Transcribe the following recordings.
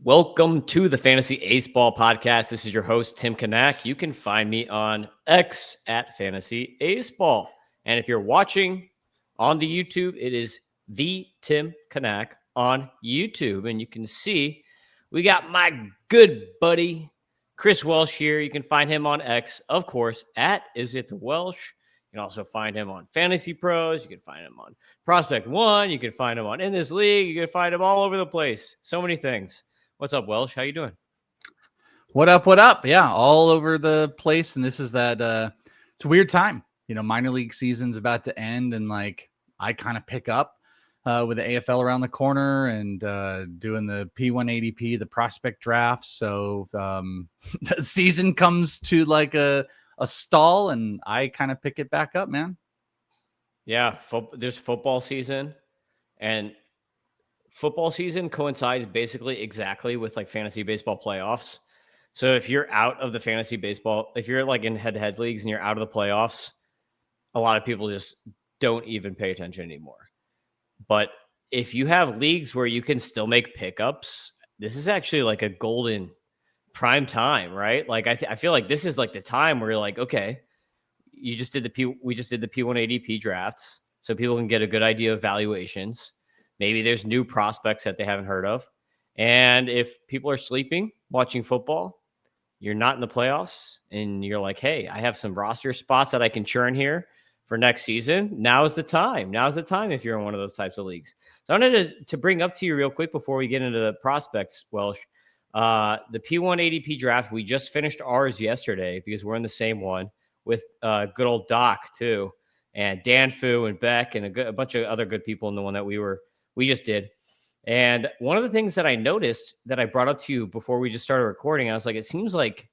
Welcome to the Fantasy Aceball podcast. This is your host, Tim Kanak. You can find me on X at Fantasy Aceball. And if you're watching on the YouTube, it is the Tim Kanak on YouTube. And you can see we got my good buddy, Chris Welsh here. You can find him on X, of course, at Is It the Welsh. You can also find him on Fantasy Pros. You can find him on Prospect One. You can find him on In This League. You can find him all over the place. So many things. What's up, Welsh? How you doing? What up? What up? Yeah, all over the place. And this is that it's a weird time. You know, minor league season's about to end, and like I kind of pick up with the AFL around the corner and doing the P180P, the prospect draft. So the season comes to like a stall, and I kind of pick it back up, man. Yeah, there's football season, and football season coincides basically exactly with like fantasy baseball playoffs. So if you're out of the fantasy baseball, if you're like in head-to-head leagues and you're out of the playoffs, a lot of people just don't even pay attention anymore. But if you have leagues where you can still make pickups, this is actually like a golden prime time, right? Like I feel like this is like the time where you're like, okay, we just did the P180P drafts, so people can get a good idea of valuations. Maybe there's new prospects that they haven't heard of. And if people are sleeping, watching football, you're not in the playoffs, and you're like, hey, I have some roster spots that I can churn here for next season. Now is the time. Now is the time if you're in one of those types of leagues. So I wanted to bring up to you real quick before we get into the prospects, Welsh. The P180P draft, we just finished ours yesterday because we're in the same one with good old Doc, too, and Dan Fu and Beck and a bunch of other good people in the one that we just did. And one of the things that I noticed that I brought up to you before we just started recording, I was like, it seems like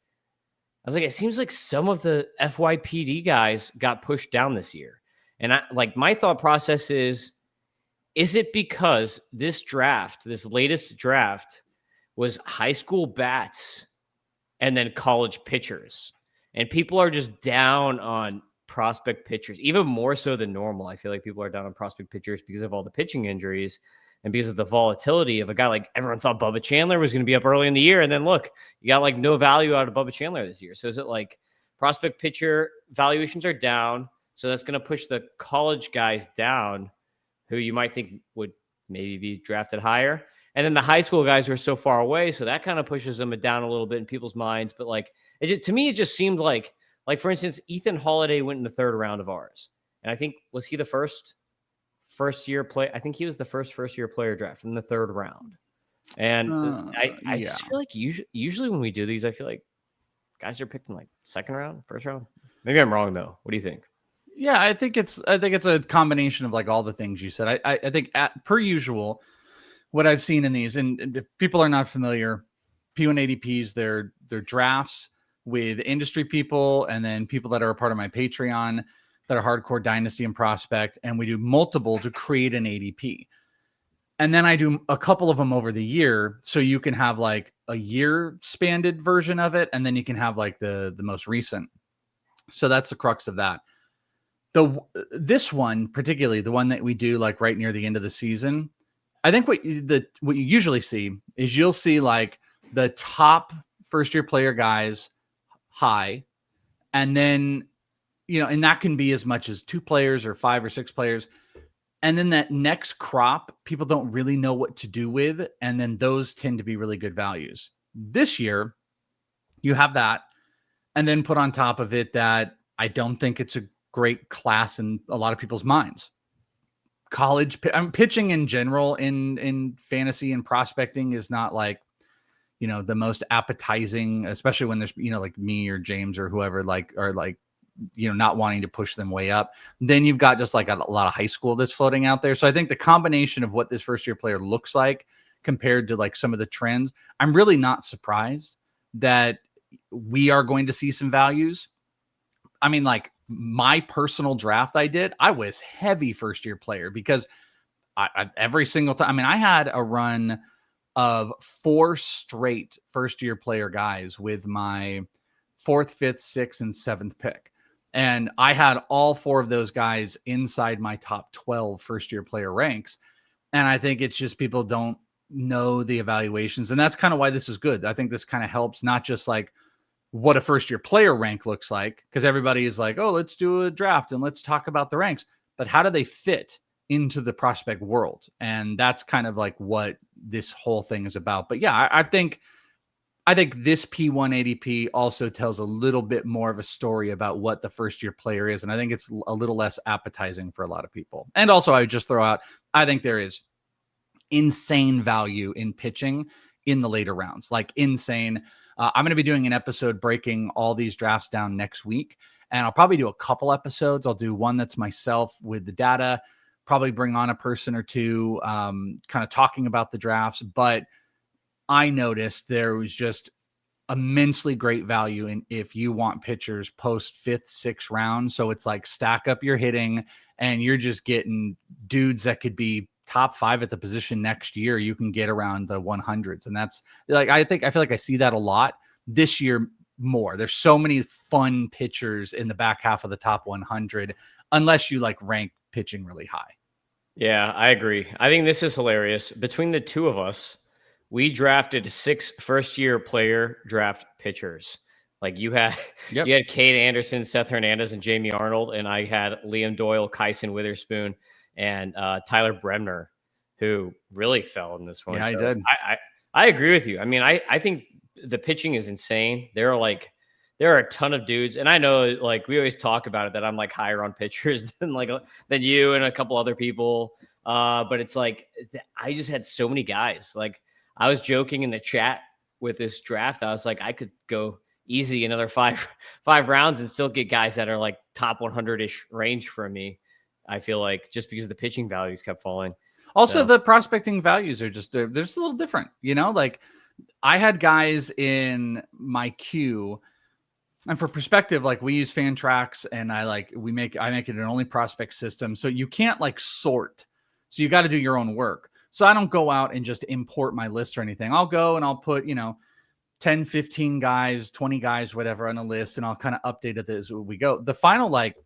some of the FYPD guys got pushed down this year. And my thought process is it because this latest draft was high school bats and then college pitchers, and people are just down on prospect pitchers, even more so than normal. I feel like people are down on prospect pitchers because of all the pitching injuries and because of the volatility of a guy like everyone thought Bubba Chandler was going to be up early in the year. And then look, you got like no value out of Bubba Chandler this year. So is it like prospect pitcher valuations are down? So that's going to push the college guys down who you might think would maybe be drafted higher. And then the high school guys are so far away. So that kind of pushes them down a little bit in people's minds. But like, to me, it just seemed like, for instance, Ethan Holiday went in the third round of ours. And I think, was he the first year play? I think he was the first year player draft in the third round. And I just feel like usually when we do these, I feel like guys are picked in like second round, first round. Maybe I'm wrong though. What do you think? Yeah, I think it's a combination of like all the things you said. I think per usual, what I've seen in these, and if people are not familiar, P180Ps, they're drafts with industry people and then people that are a part of my Patreon that are hardcore dynasty and prospect. And we do multiple to create an ADP. And then I do a couple of them over the year. So you can have like a year spanned version of it. And then you can have like the most recent. So that's the crux of that. This one, particularly the one that we do like right near the end of the season, I think what you usually see is you'll see like the top first year player guys high. And then, you know, and that can be as much as 2 players or 5 or 6 players. And then that next crop, people don't really know what to do with. And then those tend to be really good values. This year, you have that. And then put on top of it that I don't think it's a great class in a lot of people's minds. College pitching in general in fantasy and prospecting is not like, you know, the most appetizing, especially when there's, you know, like me or James or whoever are you know, not wanting to push them way up. Then you've got just like a lot of high school that's floating out there. So I think the combination of what this first year player looks like compared to like some of the trends, I'm really not surprised that we are going to see some values. I mean, like my personal draft I was heavy first year player because I every single time, I mean, I had a run of 4 straight first year player guys with my 4th, 5th, 6th, and 7th pick. And I had all 4 of those guys inside my top 12 first year player ranks. And I think it's just people don't know the evaluations. And that's kind of why this is good. I think this kind of helps, not just like what a first year player rank looks like, because everybody is like, oh, let's do a draft and let's talk about the ranks, but how do they fit into the prospect world? And that's kind of like what this whole thing is about. But yeah, I think this P1 ADP also tells a little bit more of a story about what the first year player is. And I think it's a little less appetizing for a lot of people. And also, I would just throw out, I think there is insane value in pitching in the later rounds, like insane. I'm going to be doing an episode breaking all these drafts down next week. And I'll probably do a couple episodes. I'll do one that's myself with the data, probably bring on a person or two, kind of talking about the drafts. But I noticed there was just immensely great value in if you want pitchers post 5th, 6th round. So it's like stack up your hitting and you're just getting dudes that could be top 5 at the position next year. You can get around the 100s. And that's like, I feel like I see that a lot this year more. There's so many fun pitchers in the back half of the top 100, unless you like rank pitching really high. Yeah, I agree. I think this is hilarious. Between the two of us, we drafted 6 first-year player draft pitchers. Like you had, Yep. you had Cade Anderson, Seth Hernandez, and Jamie Arnold, and I had Liam Doyle, Kyson Witherspoon, and Tyler Bremner, who really fell in this one. Yeah, So I did. I agree with you. I mean, I think the pitching is insane. There are a ton of dudes, and I know like we always talk about it that I'm like higher on pitchers than you and a couple other people. But it's like I just had so many guys. Like I was joking in the chat with this draft. I was like, I could go easy another five rounds and still get guys that are like top 100-ish range for me. I feel like just because the pitching values kept falling. Also, So. the prospecting values are just they're just a little different. You know, like I had guys in my queue. And for perspective, like we use Fantrax and I make it an only prospect system. So you can't like sort. So you got to do your own work. So I don't go out and just import my list or anything. I'll go and I'll put, 10, 15 guys, 20 guys, whatever on a list. And I'll kind of update it as we go. The final like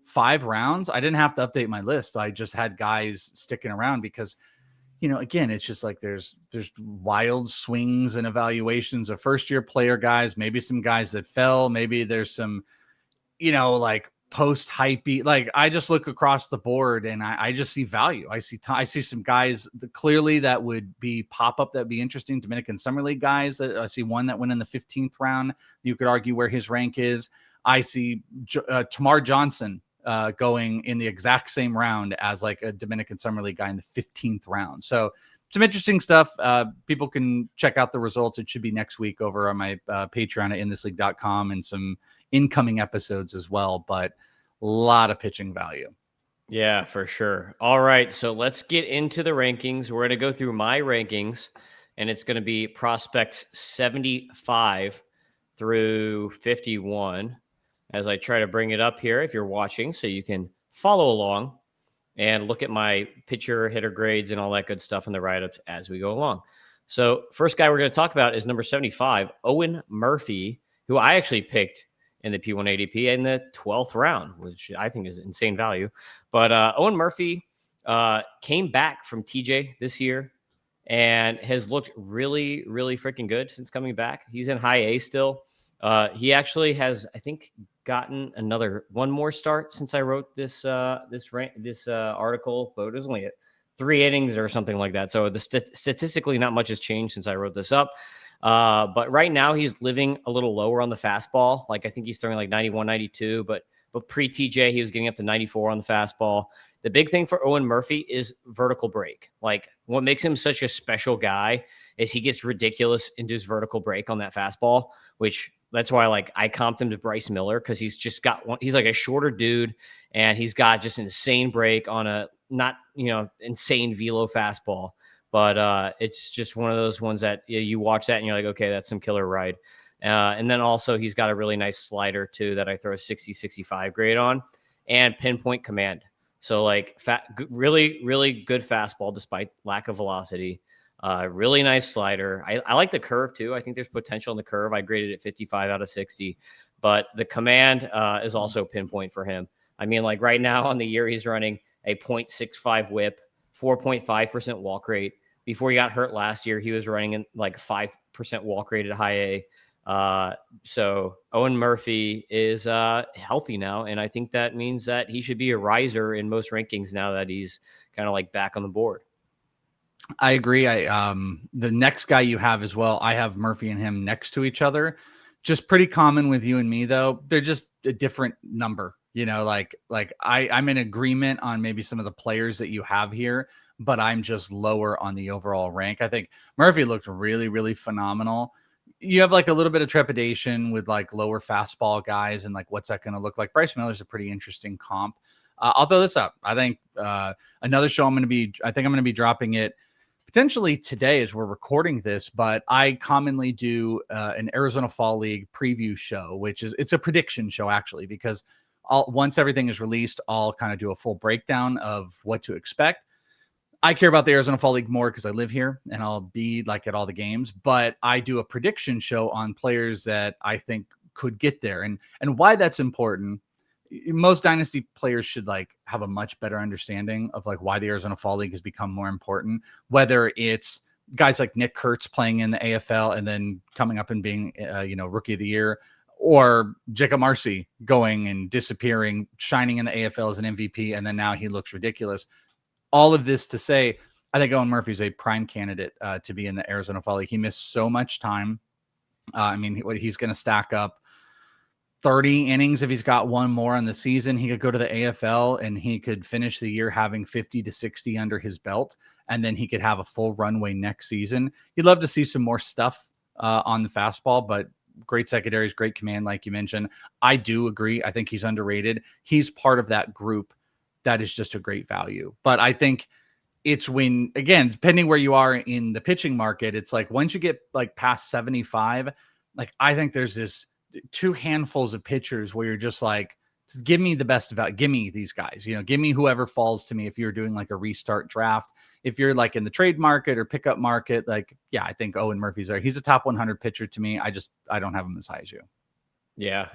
5 rounds, I didn't have to update my list. I just had guys sticking around because again, it's just like there's wild swings and evaluations of first year player guys, maybe some guys that fell, maybe there's some, like post hypey. Like I just look across the board and I just see value. I see some guys clearly that would be pop up that'd be interesting. Dominican Summer League guys. That I see one that went in the 15th round. You could argue where his rank is. I see Tamar Johnson going in the exact same round as like a Dominican Summer League guy in the 15th round. So some interesting stuff. People can check out the results. It should be next week over on my Patreon at inthisleague.com and some incoming episodes as well, but a lot of pitching value. Yeah, for sure. All right. So let's get into the rankings. We're going to go through my rankings, and it's going to be prospects 75 through 51 as I try to bring it up here if you're watching so you can follow along and look at my pitcher, hitter grades, and all that good stuff in the write-ups as we go along. So first guy we're going to talk about is number 75, Owen Murphy, who I actually picked in the P1 ADP in the 12th round, which I think is insane value. But Owen Murphy came back from TJ this year and has looked really, really freaking good since coming back. He's in high A still. He actually has, I think, gotten one more start since I wrote this article, but it was only at 3 innings or something like that. So statistically, not much has changed since I wrote this up. But right now he's living a little lower on the fastball. Like I think he's throwing like 91, 92, but pre-TJ, he was getting up to 94 on the fastball. The big thing for Owen Murphy is vertical break. Like what makes him such a special guy is he gets ridiculous into his vertical break on that fastball, which that's why I comped him to Bryce Miller because he's just got one. He's like a shorter dude and he's got just an insane break on a not, insane velo fastball. But it's just one of those ones that you watch that and you're like, okay, that's some killer ride. And then also he's got a really nice slider too that I throw a 60, 65 grade on and pinpoint command. So really, really good fastball despite lack of velocity. Really nice slider. I like the curve too. I think there's potential in the curve. I graded it 55 out of 60, but the command is also pinpoint for him. I mean, like right now on the year, he's running a 0.65 whip, 4.5% walk rate, Before he got hurt last year, he was running in like 5% walk rate at high A. So Owen Murphy is healthy now, and I think that means that he should be a riser in most rankings now that he's kind of like back on the board. I agree. The next guy you have as well, I have Murphy and him next to each other. Just pretty common with you and me, though. They're just a different number. I'm in agreement on maybe some of the players that you have here, but I'm just lower on the overall rank. I think Murphy looked really, really phenomenal. You have like a little bit of trepidation with like lower fastball guys and like what's that going to look like. Bryce Miller's a pretty interesting comp. I'll throw this up. I think another show I'm going to be dropping it potentially today as we're recording this, but I commonly do an Arizona Fall League preview show, it's a prediction show actually, because once everything is released, I'll kind of do a full breakdown of what to expect. I care about the Arizona Fall League more because I live here and I'll be like at all the games, but I do a prediction show on players that I think could get there and why that's important. Most dynasty players should like have a much better understanding of like why the Arizona Fall League has become more important, whether it's guys like Nick Kurtz playing in the AFL and then coming up and being, rookie of the year, or Jacob Marcy going and disappearing, shining in the AFL as an MVP. And then now he looks ridiculous. All of this to say, I think Owen Murphy is a prime candidate to be in the Arizona Fall League. He missed so much time. He's going to stack up 30 innings if he's got one more on the season. He could go to the AFL and he could finish the year having 50 to 60 under his belt, and then he could have a full runway next season. You'd love to see some more stuff on the fastball, but great secondaries, great command, like you mentioned. I do agree. I think he's underrated. He's part of that group that is just a great value. But I think it's when, again, depending where you are in the pitching market, it's like once you get like past 75, like I think there's this two handfuls of pitchers where you're just like, just give me the best value. Give me these guys, give me whoever falls to me. If you're doing like a restart draft, if you're like in the trade market or pickup market, like, yeah, I think Owen Murphy's there. He's a top 100 pitcher to me. I don't have him as high as you. Yeah,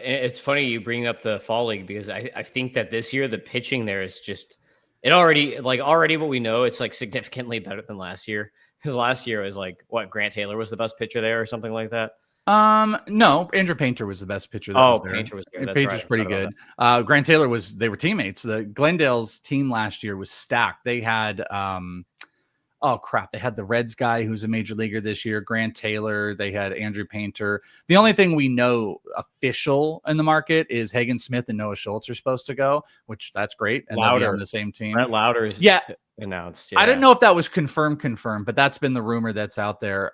it's funny you bring up the Fall League because I think that this year the pitching there is just already what we know, it's like significantly better than last year. Because last year was like Grant Taylor was the best pitcher there or something like that. No, Andrew Painter was the best pitcher. Painter was good. Painter's right. pretty good. Grant Taylor they were teammates. The Glendale's team last year was stacked. They had, they had the Reds guy who's a major leaguer this year, Grant Taylor. They had Andrew Painter. The only thing we know official in the market is Hagen Smith and Noah Schultz are supposed to go, which that's great. And they'll be on the same team. Brett Lauder is announced. Yeah. I didn't know if that was confirmed, but that's been the rumor that's out there.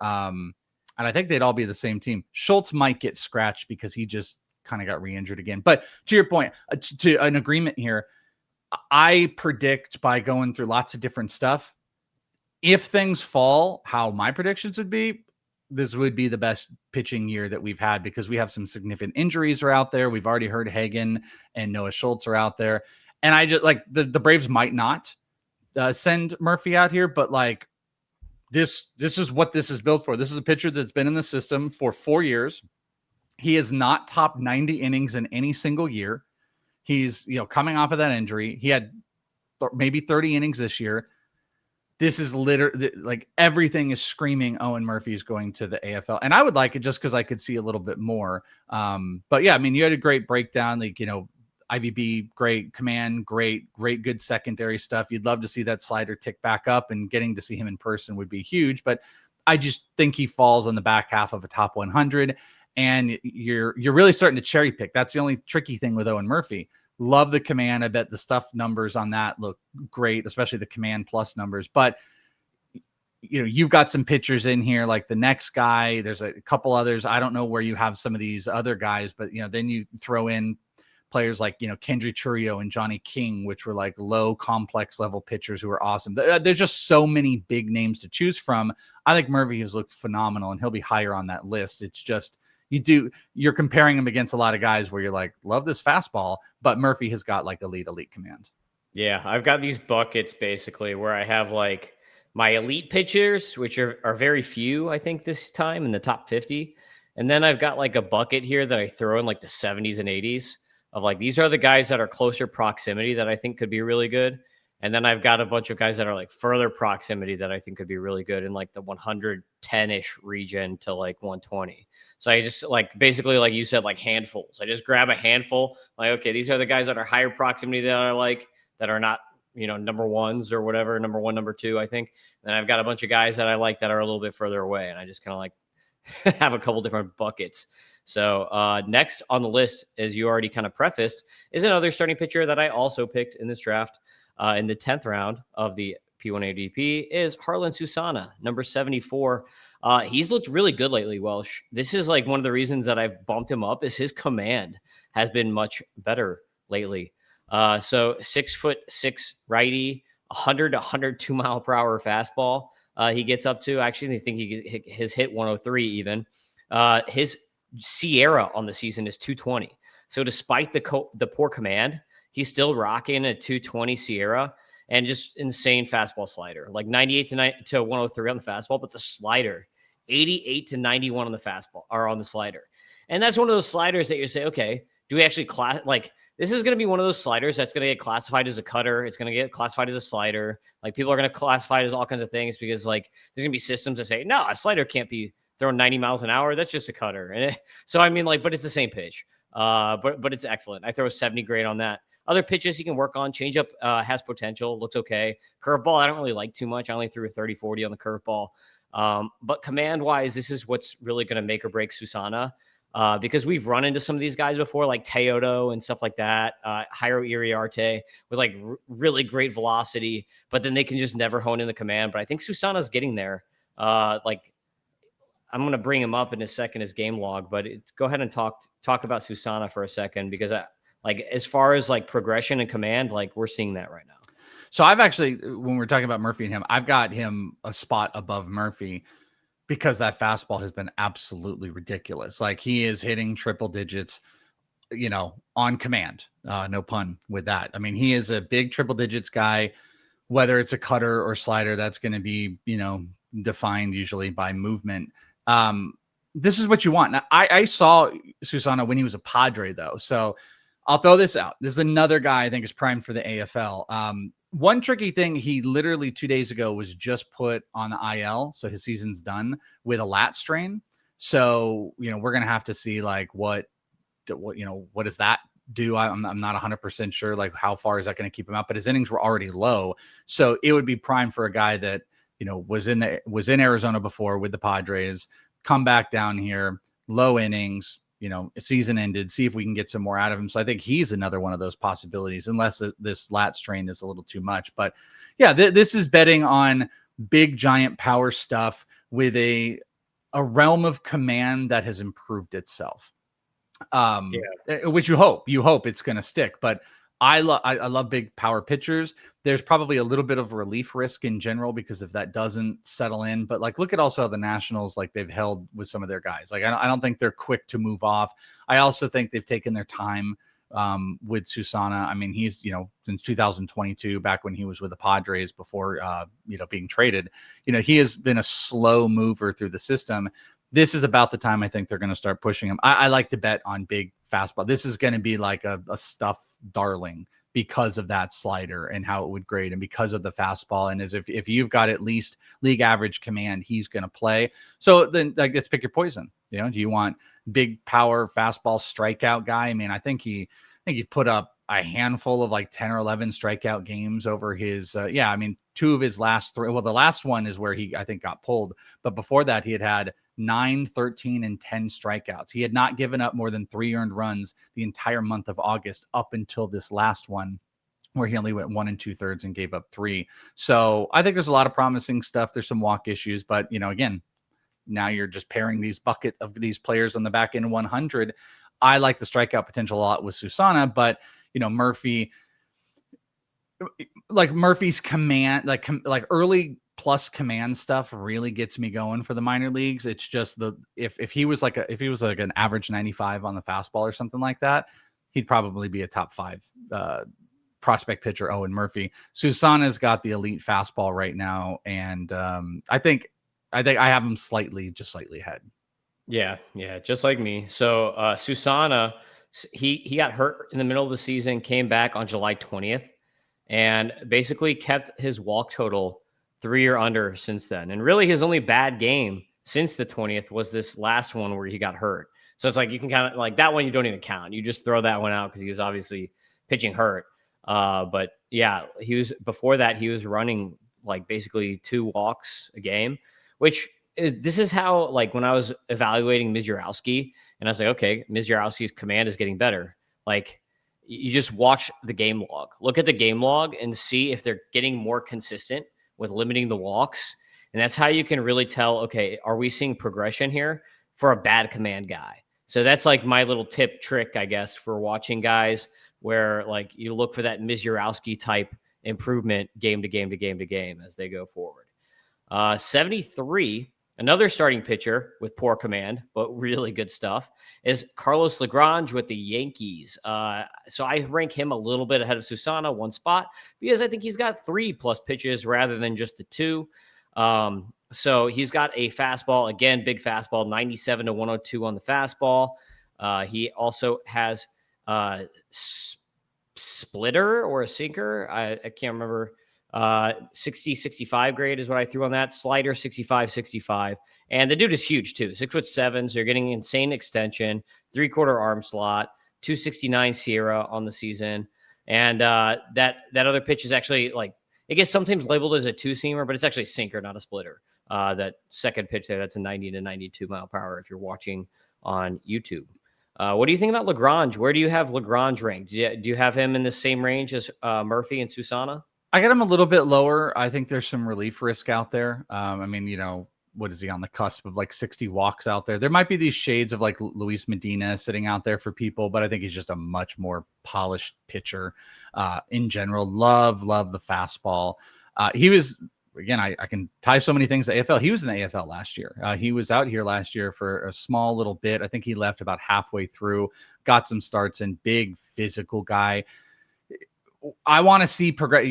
And I think they'd all be the same team. Schultz might get scratched because he just kind of got re-injured again. But to your point, to an agreement here, I predict by going through lots of different stuff, if things fall how my predictions would be, this would be the best pitching year that we've had because we have some significant injuries are out there. We've already heard Hagen and Noah Schultz are out there. And I just like the Braves might not send Murphy out here, but like, This is what this is built for. This is a pitcher that's been in the system for 4 years. He is not top 90 innings in any single year. He's, coming off of that injury. He had maybe 30 innings this year. This is literally like everything is screaming Owen Murphy's going to the AFL. And I would like it just because I could see a little bit more. But yeah, I mean, you had a great breakdown. Like, IVB, great command, great, good secondary stuff. You'd love to see that slider tick back up, and getting to see him in person would be huge. But I just think he falls on the back half of a top 100, and you're really starting to cherry pick. That's the only tricky thing with Owen Murphy. Love the command. I bet the stuff numbers on that look great, especially the command plus numbers. But you've got some pitchers in here like the next guy. There's a couple others. I don't know where you have some of these other guys, but then you throw in players like, Kendry Churio and Johnny King, which were like low complex level pitchers who are awesome. There's just so many big names to choose from. I think Murphy has looked phenomenal and he'll be higher on that list. It's just, you're comparing him against a lot of guys where you're like, love this fastball, but Murphy has got like elite command. Yeah. I've got these buckets basically where I have like my elite pitchers, which are very few, I think this time in the top 50. And then I've got like a bucket here that I throw in like the 70s and 80s. Of like, these are the guys that are closer proximity that I think could be really good. And then I've got a bunch of guys that are like further proximity that I think could be really good in like the 110-ish region to like 120. So I just like basically, like you said, like handfuls. I just grab a handful, like, okay, these are the guys that are higher proximity that I like, that are not, number ones or whatever, number one, number two, I think. And I've got a bunch of guys that I like that are a little bit further away. And I just kind of like have a couple different buckets. So next on the list, as you already kind of prefaced, is another starting pitcher that I also picked in this draft in the 10th round of the P1 ADP is Harlan Susana, number 74. He's looked really good lately, Welsh. This is like one of the reasons that I've bumped him up is his command has been much better lately. So 6'6" righty, 100 to 102 mile per hour fastball. He gets up to, actually, I think he has hit 103 even. His Sierra on the season is 220. So despite the poor command, he's still rocking a 220 Sierra and just insane fastball slider, like 98 to 103 on the fastball, but the slider, 88 to 91 on the fastball or on the slider. And that's one of those sliders that you say, okay, do we actually this is going to be one of those sliders that's going to get classified as a cutter. It's going to get classified as a slider. Like people are going to classify it as all kinds of things because like there's going to be systems that say, no, a slider can't be throwing 90 miles an hour. That's just a cutter. And so, I mean, like, but it's the same pitch. But it's excellent. I throw a 70 grade on that. Other pitches he can work on. Changeup has potential. Looks okay. Curveball, I don't really like too much. I only threw a 30-40 on the curveball. But command-wise, this is what's really going to make or break Susana. Because we've run into some of these guys before, like Teodo and stuff like that, Jairo Iriarte with like really great velocity, but then they can just never hone in the command. But I think Susana's getting there. Like I'm going to bring him up in a second, his game log, but go ahead and talk about Susana for a second, because like as far as like progression and command, like we're seeing that right now. So I've actually, when we're talking about Murphy and him, I've got him a spot above Murphy, because that fastball has been absolutely ridiculous. Like he is hitting triple digits, on command. No pun with that. I mean, he is a big triple digits guy, whether it's a cutter or slider, that's going to be, defined usually by movement. This is what you want. Now, I saw Susana when he was a Padre though. So I'll throw this out. This is another guy I think is primed for the AFL. One tricky thing, he literally 2 days ago was just put on the IL. So his season's done with a lat strain. So, we're going to have to see like what does that do? I'm not 100% sure, like how far is that going to keep him out, but his innings were already low. So it would be prime for a guy that, was in Arizona before with the Padres, come back down here, low innings, season ended, see if we can get some more out of him. So I think he's another one of those possibilities, unless this lat strain is a little too much. But yeah, this is betting on big, giant power stuff with a realm of command that has improved itself. Which you hope it's going to stick. But I love big power pitchers. There's probably a little bit of relief risk in general, because if that doesn't settle in, but like, look at also the Nationals, like they've held with some of their guys. Like, I don't think they're quick to move off. I also think they've taken their time with Susana. I mean, he's, since 2022, back when he was with the Padres before, being traded, he has been a slow mover through the system. This is about the time I think they're going to start pushing him. I like to bet on big fastball. This is going to be like a stuff darling because of that slider and how it would grade, and because of the fastball. And as if you've got at least league average command, he's going to play. So then, like, let's pick your poison. Do you want big power fastball strikeout guy? I mean, I think he put up a handful of like 10 or 11 strikeout games over his, I mean, two of his last three. Well, the last one is where he, I think, got pulled. But before that, he had 9, 13, and 10 strikeouts. He had not given up more than 3 earned runs the entire month of August up until this last one, where he only went 1 2/3 and gave up 3. So I think there's a lot of promising stuff. There's some walk issues, but again, now you're just pairing these bucket of these players on the back end 100. I like the strikeout potential a lot with Susana, but Murphy, like Murphy's command, like early plus command stuff really gets me going for the minor leagues. It's just if he was like an average 95 on the fastball or something like that, he'd probably be a top 5 prospect pitcher. And Murphy. Susana's got the elite fastball right now, and I think I have him slightly ahead. Yeah, just like me. So Susana, he got hurt in the middle of the season, came back on July 20th, and basically kept his walk total 3 or under since then. And really, his only bad game since the 20th was this last one where he got hurt. So it's like you can kind of like that one, you don't even count. You just throw that one out because he was obviously pitching hurt. But yeah, he was before that, he was running like basically 2 walks a game, which this is how, like, when I was evaluating Mizurowski, and I was like, okay, Mizurowski's command is getting better. Like, you just watch the game log, look at the game log, and see if they're getting more consistent with limiting the walks. And that's how you can really tell, okay, are we seeing progression here for a bad command guy? So that's like my little trick, I guess, for watching guys where like you look for that Mizurowski type improvement game to game to game to game as they go forward. 73, another starting pitcher with poor command, but really good stuff, is Carlos Lagrange with the Yankees. So I rank him a little bit ahead of Susana, 1 spot, because I think he's got 3+ pitches rather than just the 2. So he's got a fastball, again, big fastball, 97 to 102 on the fastball. He also has splitter or a sinker. I can't remember. 60-65 grade is what I threw on that. Slider 65-65. And the dude is huge too. 6'7", so you're getting insane extension, 3/4 arm slot, 269 Sierra on the season. And that other pitch is actually like, it gets sometimes labeled as a 2-seamer, but it's actually a sinker, not a splitter. That second pitch there, that's a 90 to 92 mile per hour if you're watching on YouTube. What do you think about Lagrange? Where do you have Lagrange ranked? Do you have him in the same range as Murphy and Susana? I got him a little bit lower. I think there's some relief risk out there. I mean, what is he on the cusp of, like 60 walks out there? There might be these shades of like Luis Medina sitting out there for people, but I think he's just a much more polished pitcher in general. Love the fastball. He was, again, I can tie so many things to AFL. He was in the AFL last year. He was out here last year for a small little bit. I think he left about halfway through, got some starts in. Big physical guy. I want to see progress.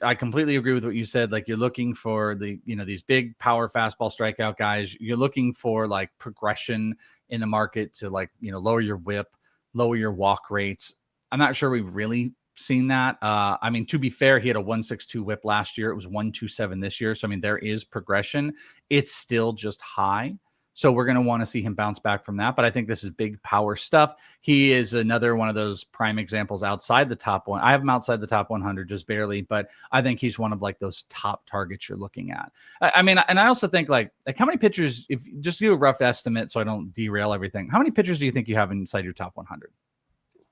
I completely agree with what you said. Like, you're looking for these big power fastball strikeout guys. You're looking for like progression in the market to like, lower your whip, lower your walk rates. I'm not sure we've really seen that. I mean, to be fair, he had a 1.62 whip last year. It was 1.27 this year. So, I mean, there is progression. It's still just high. So we're going to want to see him bounce back from that. But I think this is big power stuff. He is another one of those prime examples outside the top one. I have him outside the top 100 just barely, but I think he's one of like those top targets you're looking at. I mean, and I also think like how many pitchers, if just do a rough estimate so I don't derail everything, how many pitchers do you think you have inside your top 100?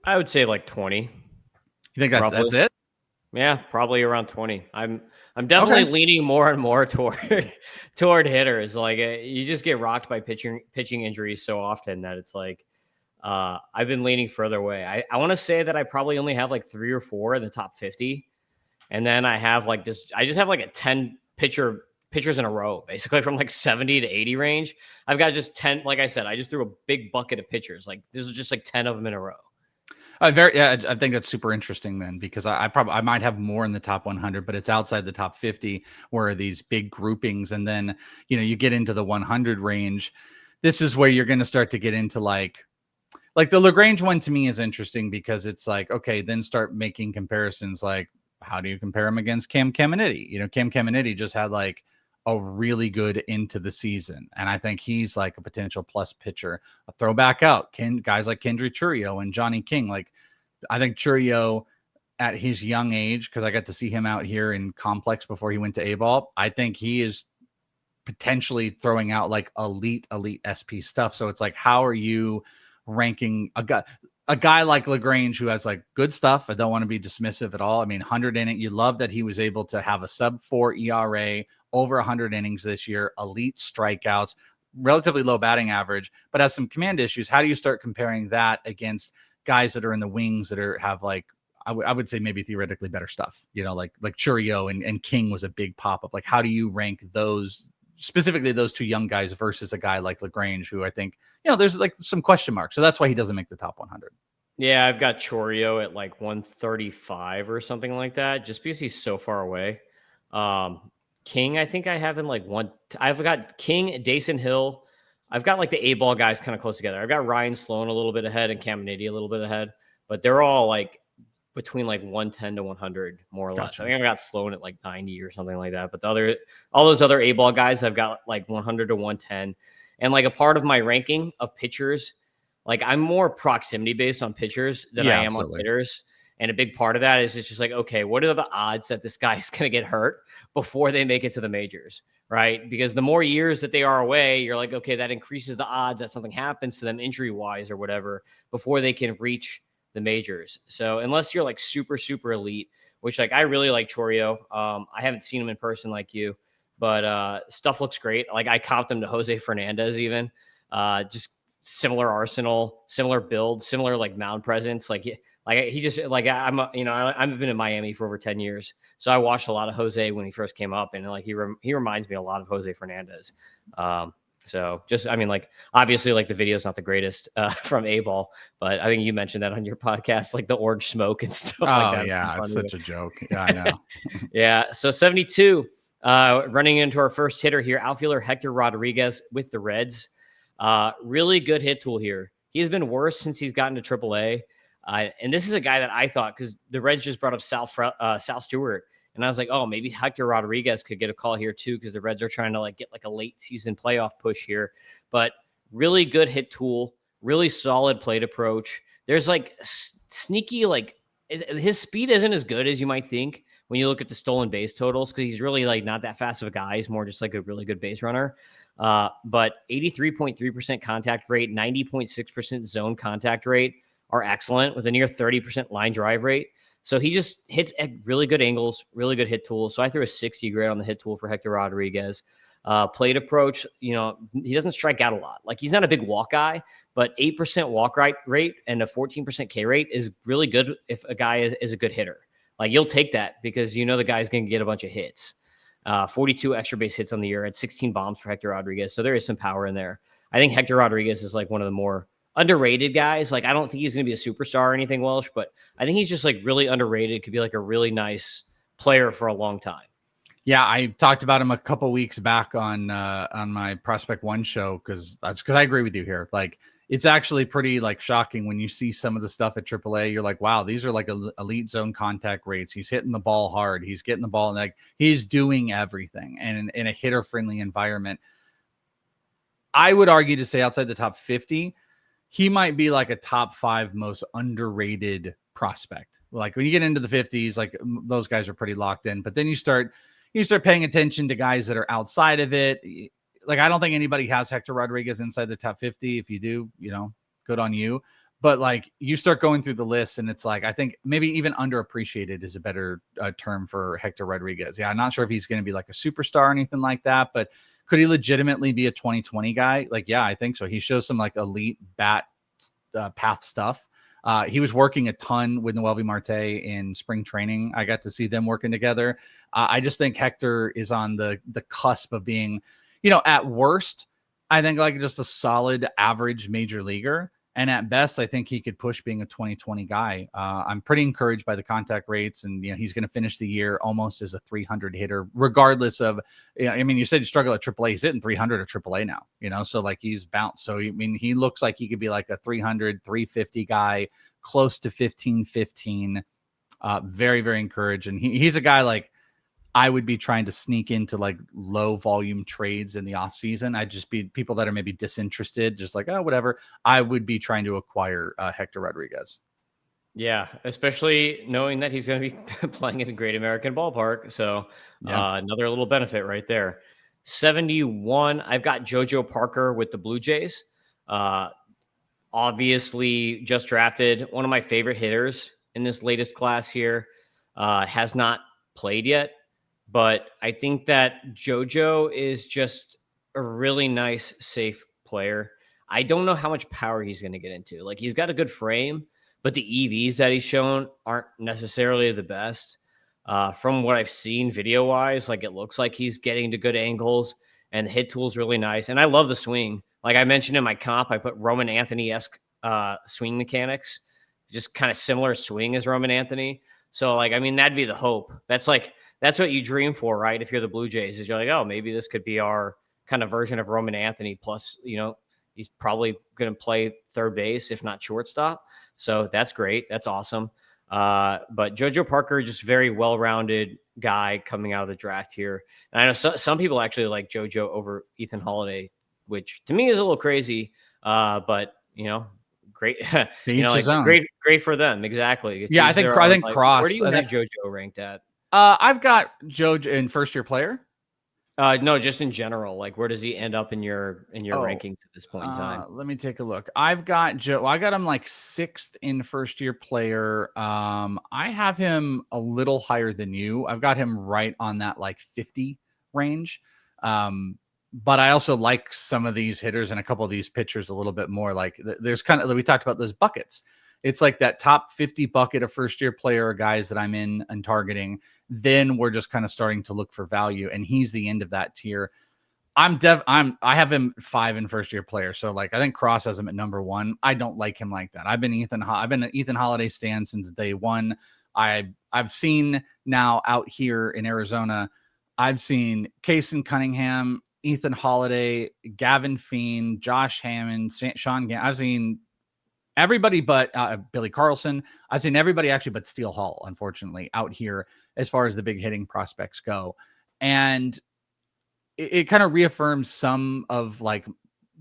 I would say like 20. You think that's it? Yeah, probably around 20. I'm definitely leaning more and more toward hitters. Like, you just get rocked by pitching injuries so often that it's like I've been leaning further away. I want to say that I probably only have like 3 or 4 in the top 50, and then I have like this. I just have like a 10 pitchers in a row, basically from like 70 to 80 range. I've got just 10. Like I said, I just threw a big bucket of pitchers. Like, this is just like 10 of them in a row. I think that's super interesting then, because I might have more in the top 100, but it's outside the top 50 where are these big groupings. And then, you get into the 100 range. This is where you're going to start to get into like the Lagrange one to me is interesting because it's like, okay, then start making comparisons. Like, how do you compare him against Cam Caminiti? Cam Caminiti just had like a really good into the season. And I think he's like a potential plus pitcher. A throwback out, guys like Kendry Churio and Johnny King. Like, I think Churio at his young age, because I got to see him out here in Complex before he went to Aceball, I think he is potentially throwing out like elite SP stuff. So it's like, how are you ranking a guy like Lagrange who has like good stuff? I don't want to be dismissive at all. I mean, 100 in it. You love that he was able to have a sub-4 ERA, over 100 innings this year, elite strikeouts, relatively low batting average, but has some command issues. How do you start comparing that against guys that are in the wings that have like, I would say maybe theoretically better stuff, like Churio and King was a big pop-up. Like, how do you rank those, specifically those 2 young guys versus a guy like Lagrange, who I think, there's like some question marks. So that's why he doesn't make the top 100. Yeah, I've got Churio at like 135 or something like that, just because he's so far away. King, I think I have in like I've got King, Dason Hill. I've got like the Aceball guys kind of close together. I've got Ryan Sloan a little bit ahead and Caminiti a little bit ahead, but they're all like between like 110 to 100, more or less. Gotcha. I think I got Sloan at like 90 or something like that. But all those other A-ball guys, I've got like 100 to 110. And like a part of my ranking of pitchers, like I'm more proximity based on pitchers than I Yeah, am on absolutely. hitters. And a big part of that is it's just like, okay, what are the odds that this guy is going to get hurt before they make it to the majors? Right. Because the more years that they are away, you're like, okay, that increases the odds that something happens to them injury wise or whatever before they can reach the majors. So unless you're like super, super elite, which like I really like Chorio. I haven't seen him in person like you, but stuff looks great. Like I copped him to Jose Fernandez even. Just similar arsenal, similar build, similar like mound presence. Like he just like I've been in Miami for over 10 years, so I watched a lot of Jose when he first came up, and like he reminds me a lot of Jose Fernandez. So just I mean like obviously like the video is not the greatest from Aceball, but I think you mentioned that on your podcast, like the orange smoke and stuff like Oh that. yeah, it's such a joke. Yeah, I know. Yeah. So 72, running into our first hitter here, outfielder Hector Rodriguez with the Reds. Really good hit tool here. He's been worse since he's gotten to AAA. And this is a guy that I thought, because the Reds just brought up Sal Stewart, and I was like, oh, maybe Hector Rodriguez could get a call here too, because the Reds are trying to like get like a late season playoff push here. But really good hit tool, really solid plate approach. There's like sneaky his speed isn't as good as you might think when you look at the stolen base totals, because he's really like not that fast of a guy. He's more just like a really good base runner. But 83.3% contact rate, 90.6% zone contact rate are excellent, with a near 30% line drive rate. So he just hits at really good angles, really good hit tool. So I threw a 60 grade on the hit tool for Hector Rodriguez. Plate approach, he doesn't strike out a lot. Like he's not a big walk guy, but 8% walk rate and a 14% K rate is really good if a guy is a good hitter. Like you'll take that because the guy's going to get a bunch of hits. 42 extra base hits on the year at 16 bombs for Hector Rodriguez. So there is some power in there. I think Hector Rodriguez is like one of the more underrated guys. Like I don't think he's going to be a superstar or anything, Welsh, but I think he's just like really underrated. Could be like a really nice player for a long time. Yeah, I talked about him a couple weeks back on my Prospect One show because I agree with you here. Like it's actually pretty like shocking when you see some of the stuff at AAA. You're like, wow, these are like elite zone contact rates. He's hitting the ball hard. He's getting the ball, and like he's doing everything, and in a hitter friendly environment. I would argue to say outside the top 50, he might be like a top 5 most underrated prospect. Like when you get into the 50s, like those guys are pretty locked in, but then you start paying attention to guys that are outside of it. Like, I don't think anybody has Hector Rodriguez inside the top 50. If you do, good on you. But like you start going through the list and it's like, I think maybe even underappreciated is a better term for Hector Rodriguez. Yeah. I'm not sure if he's going to be like a superstar or anything like that, but could he legitimately be a 2020 guy? Like, yeah, I think so. He shows some like elite bat path stuff. He was working a ton with Noelvi Marte in spring training. I got to see them working together. I just think Hector is on the cusp of being, at worst, I think like just a solid average major leaguer. And at best, I think he could push being a 2020 guy. I'm pretty encouraged by the contact rates, and he's going to finish the year almost as a 300 hitter, regardless of. I mean, you said you struggle at AAA. He's hitting 300 at AAA now. So like he's bounced. So I mean, he looks like he could be like a 300, 350 guy, close to 15. Very, very encouraged, and he's a guy like I would be trying to sneak into like low volume trades in the off season. I'd just be people that are maybe disinterested, just like, oh, whatever. I would be trying to acquire Hector Rodriguez. Yeah, especially knowing that he's going to be playing in a Great American Ballpark. So another little benefit right there. 71, I've got JoJo Parker with the Blue Jays. Obviously just drafted, one of my favorite hitters in this latest class here. Has not played yet, but I think that JoJo is just a really nice, safe player. I don't know how much power he's going to get into. Like he's got a good frame, but the EVs that he's shown aren't necessarily the best. From what I've seen video wise, like it looks like he's getting to good angles, and the hit tool is really nice. And I love the swing. Like I mentioned in my comp, I put Roman Anthony-esque swing mechanics, just kind of similar swing as Roman Anthony. So like, I mean, that'd be the hope. That's what you dream for, right? If you're the Blue Jays, is you're like, oh, maybe this could be our kind of version of Roman Anthony. Plus, he's probably going to play third base, if not shortstop. So that's great. That's awesome. But JoJo Parker, just very well-rounded guy coming out of the draft here. And I know some people actually like JoJo over Ethan Holiday, which to me is a little crazy. But great, Each his own. great for them. Exactly. Yeah, I think Cross. Where do you have JoJo ranked at? I've got JoJo in first-year player. No, just in general. Like, where does he end up in your rankings at this point in time? Let me take a look. I've got Joe. I got him like 6th in first-year player. I have him a little higher than you. I've got him right on that like 50 range. But I also like some of these hitters and a couple of these pitchers a little bit more. Like, there's kind of, we talked about those buckets. It's like that top 50 bucket of first-year player guys that I'm in and targeting. Then we're just kind of starting to look for value, and he's the end of that tier. I have him 5 in first-year player. So like, I think Cross has him at number 1. I don't like him like that. I've been an Ethan Holiday stan since day one. I've seen now out here in Arizona, I've seen Kason Cunningham, Ethan Holiday, Gavin Fiend, Josh Hammond, Sean Gann. I've seen everybody but Billy Carlson. I've seen everybody actually but Steele Hall, unfortunately, out here as far as the big hitting prospects go. And it kind of reaffirms some of like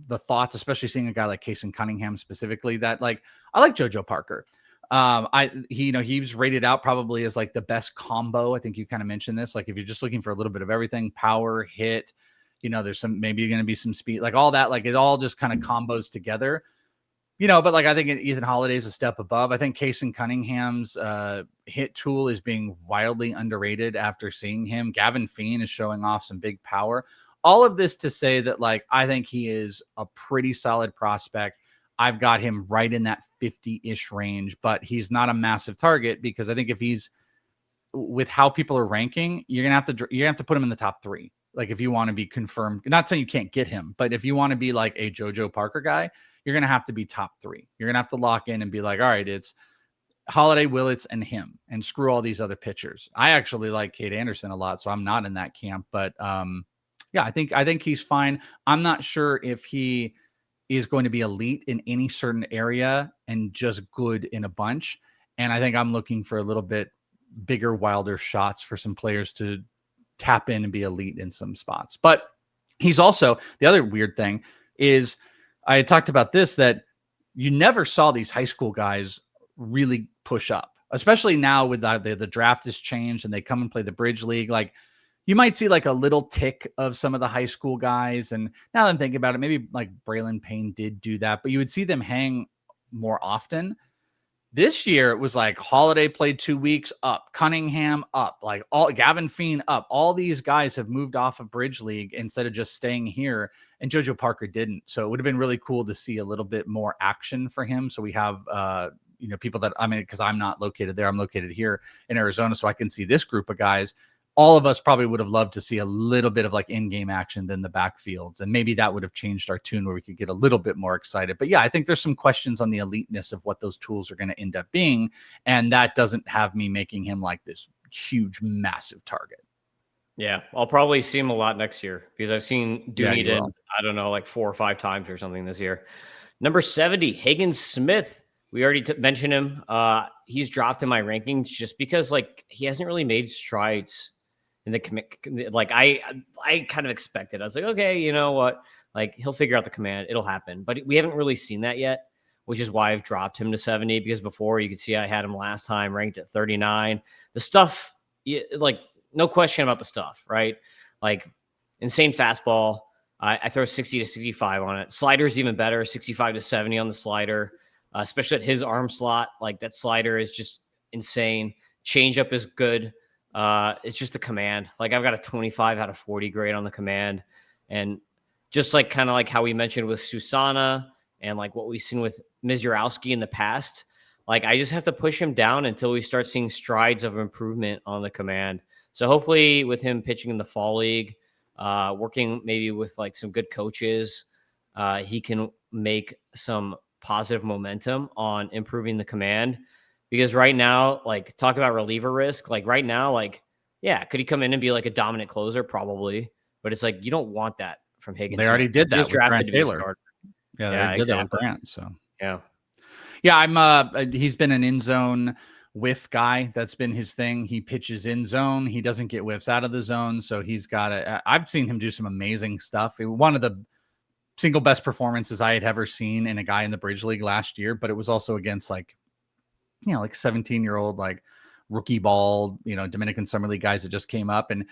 the thoughts, especially seeing a guy like Kason Cunningham specifically, that like, I like JoJo Parker. He was rated out probably as like the best combo. I think you kind of mentioned this. Like, if you're just looking for a little bit of everything, power, hit, there's maybe going to be some speed, like all that, like it all just kind of combos together. But like, I think Ethan Holiday is a step above. I think Kason Cunningham's hit tool is being wildly underrated after seeing him. Gavin Fiend is showing off some big power. All of this to say that, like, I think he is a pretty solid prospect. I've got him right in that 50-ish range, but he's not a massive target because I think if he's with how people are ranking, you're gonna have to put him in the top 3. Like, if you want to be confirmed, not saying you can't get him, but if you want to be like a JoJo Parker guy, you're going to have to be top 3. You're going to have to lock in and be like, all right, it's Holiday, Willits, and him, and screw all these other pitchers. I actually like Cade Anderson a lot, so I'm not in that camp. But yeah, I think he's fine. I'm not sure if he is going to be elite in any certain area and just good in a bunch. And I think I'm looking for a little bit bigger, wilder shots for some players to tap in and be elite in some spots. But he's also, the other weird thing is, I had talked about this, that you never saw these high school guys really push up, especially now with the draft has changed and they come and play the bridge league. Like, you might see like a little tick of some of the high school guys. And now that I'm thinking about it, maybe like Braylon Payne did do that, but you would see them hang more often. This year, it was like Holiday played 2 weeks up, Cunningham up, like all Gavin Fiend up. All these guys have moved off of Bridge League instead of just staying here, and JoJo Parker didn't. So it would have been really cool to see a little bit more action for him. So we have, people that, because I'm not located there, I'm located here in Arizona, so I can see this group of guys. All of us probably would have loved to see a little bit of like in-game action than the backfields. And maybe that would have changed our tune where we could get a little bit more excited. But yeah, I think there's some questions on the eliteness of what those tools are going to end up being. And that doesn't have me making him like this huge, massive target. Yeah, I'll probably see him a lot next year because I've seen Dunedin, I don't know, like 4 or 5 times or something this year. Number 70, Hagen Smith. We already mentioned him. He's dropped in my rankings just because like he hasn't really made strides in the commit. Like I kind of expected. I was like, okay, you know what? Like, he'll figure out the command. It'll happen. But we haven't really seen that yet, which is why I've dropped him to 70, because before you could see I had him last time ranked at 39. The stuff, like, no question about the stuff, right? Like, insane fastball. I throw 60 to 65 on it. Slider's even better, 65 to 70 on the slider, especially at his arm slot. Like, that slider is just insane. Changeup is good. It's just the command. Like, I've got a 25 out of 40 grade on the command. And just like kind of like how we mentioned with Susana and like what we've seen with Mizurowski in the past, like, I just have to push him down until we start seeing strides of improvement on the command. So hopefully with him pitching in the fall league, working maybe with like some good coaches, he can make some positive momentum on improving the command. Because right now, like, talk about reliever risk. Like, right now, like, yeah, could he come in and be like a dominant closer? Probably. But it's like, you don't want that from Higgins. They already did that with Grant Taylor. Yeah, they did that with Grant. So yeah. Yeah, I'm he's been an in zone whiff guy. That's been his thing. He pitches in zone. He doesn't get whiffs out of the zone. So he's got I've seen him do some amazing stuff. One of the single best performances I had ever seen in a guy in the Bridge League last year, but it was also against like 17-year-old, like rookie ball, Dominican Summer League guys that just came up, and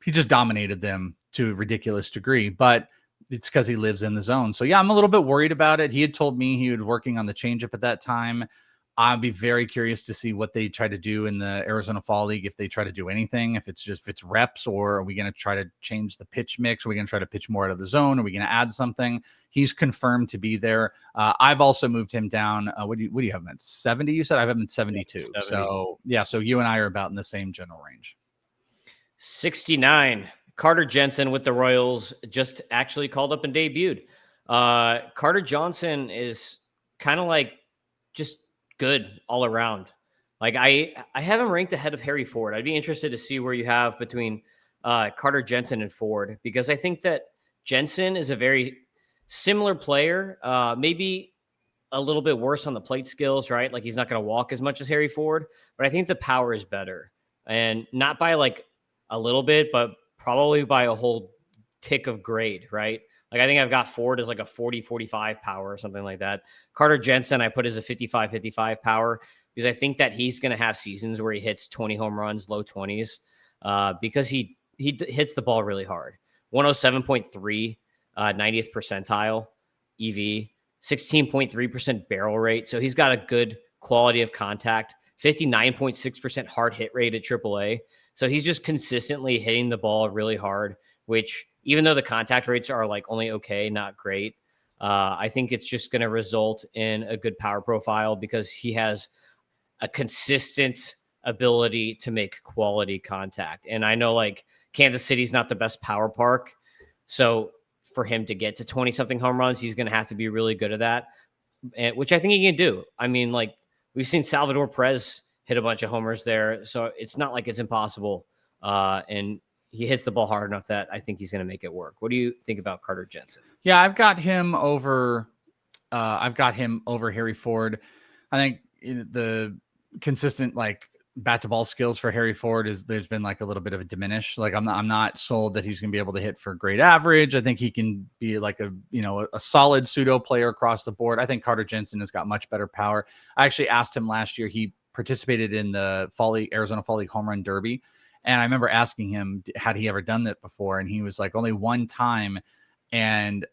he just dominated them to a ridiculous degree. But it's because he lives in the zone. So yeah, I'm a little bit worried about it. He had told me he was working on the changeup at that time. I'd be very curious to see what they try to do in the Arizona Fall League, if they try to do anything, if it's reps, or are we going to try to change the pitch mix? Are we going to try to pitch more out of the zone? Are we going to add something? He's confirmed to be there. I've also moved him down. What do you have him at 70? You said I have him at 72. Yeah, 70. So yeah, so you and I are about in the same general range. 69. Carter Jensen with the Royals just actually called up and debuted. Carter Johnson is kind of like just good all around. Like I have him ranked ahead of Harry Ford. I'd be interested to see where you have between Carter Jensen and Ford, because I think that Jensen is a very similar player, maybe a little bit worse on the plate skills, right? Like he's not going to walk as much as Harry Ford, but I think the power is better, and not by like a little bit, but probably by a whole tick of grade, right? Like I think I've got Ford as like a 40-45 power or something like that. Carter Jensen I put as a 55-55 power, because I think that he's going to have seasons where he hits 20 home runs, low 20s, because he hits the ball really hard. 107.3, 90th percentile EV, 16.3% barrel rate. So he's got a good quality of contact, 59.6% hard hit rate at AAA. So he's just consistently hitting the ball really hard, which even though the contact rates are like only okay, not great, I think it's just going to result in a good power profile, because he has a consistent ability to make quality contact. And I know like Kansas City's not the best power park, so for him to get to 20 something home runs, he's going to have to be really good at that, which I think he can do. I mean, like we've seen Salvador Perez hit a bunch of homers there, so it's not like it's impossible. And he hits the ball hard enough that I think he's going to make it work. What do you think about Carter Jensen? Yeah, I've got him over Harry Ford. I think the consistent like bat to ball skills for Harry Ford there's been like a little bit of a diminish. Like I'm not sold that he's going to be able to hit for great average. I think he can be like a solid pseudo player across the board. I think Carter Jensen has got much better power. I actually asked him last year. He participated in the Arizona Fall League Home Run Derby. And I remember asking him, had he ever done that before? And he was like, only one time. And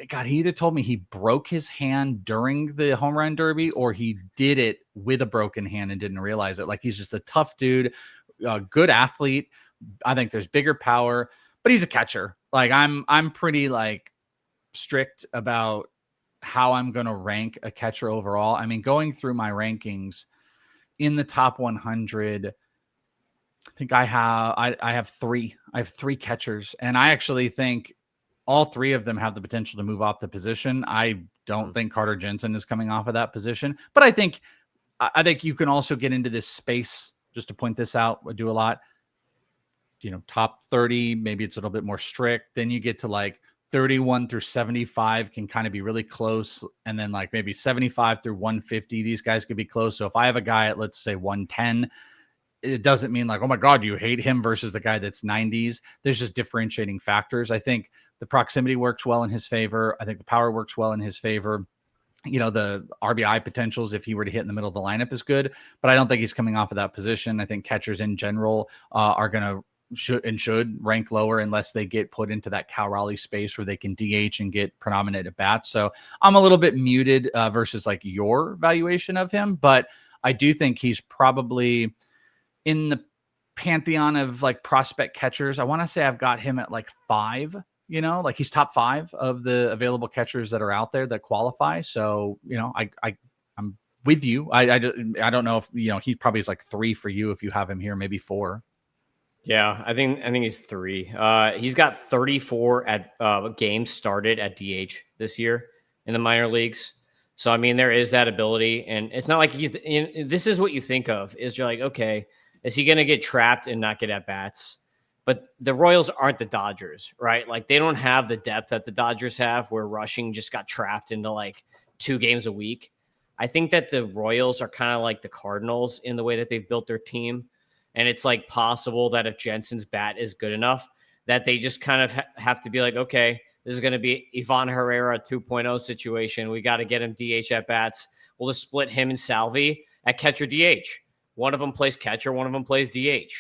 God, he either told me he broke his hand during the home run derby, or he did it with a broken hand and didn't realize it. Like he's just a tough dude, a good athlete. I think there's bigger power, but he's a catcher. Like I'm pretty like strict about how I'm going to rank a catcher overall. I mean, going through my rankings in the top 100, I think I have three. I have three catchers, and I actually think all three of them have the potential to move off the position. I don't think Carter Jensen is coming off of that position, but I think you can also get into this space. Just to point this out, I do a lot. Top 30, maybe it's a little bit more strict. Then you get to like 31 through 75 can kind of be really close, and then like maybe 75 through 150, these guys could be close. So if I have a guy at, let's say, 110. It doesn't mean like, oh my God, you hate him versus the guy that's 90s. There's just differentiating factors. I think the proximity works well in his favor. I think the power works well in his favor. The RBI potentials, if he were to hit in the middle of the lineup, is good, but I don't think he's coming off of that position. I think catchers in general are going to should rank lower unless they get put into that Cal Raleigh space where they can DH and get predominant at bats. So I'm a little bit muted versus like your valuation of him, but I do think he's probably in the pantheon of like prospect catchers. I want to say I've got him at like 5, like he's top 5 of the available catchers that are out there that qualify. So, I'm with you. I don't know if, he probably is like 3 for you if you have him here, maybe 4. Yeah, I think he's 3. He's got 34 at games started at DH this year in the minor leagues. So, I mean, there is that ability, and it's not like this is what you think of is you're like, okay, is he going to get trapped and not get at bats? But the Royals aren't the Dodgers, right? Like they don't have the depth that the Dodgers have, where rushing just got trapped into like 2 games a week. I think that the Royals are kind of like the Cardinals in the way that they've built their team. And it's like possible that if Jensen's bat is good enough, that they just kind of have to be like, okay, this is going to be Ivan Herrera 2.0 situation. We got to get him DH at bats. We'll just split him and Salvi at catcher DH. One of them plays catcher, one of them plays DH.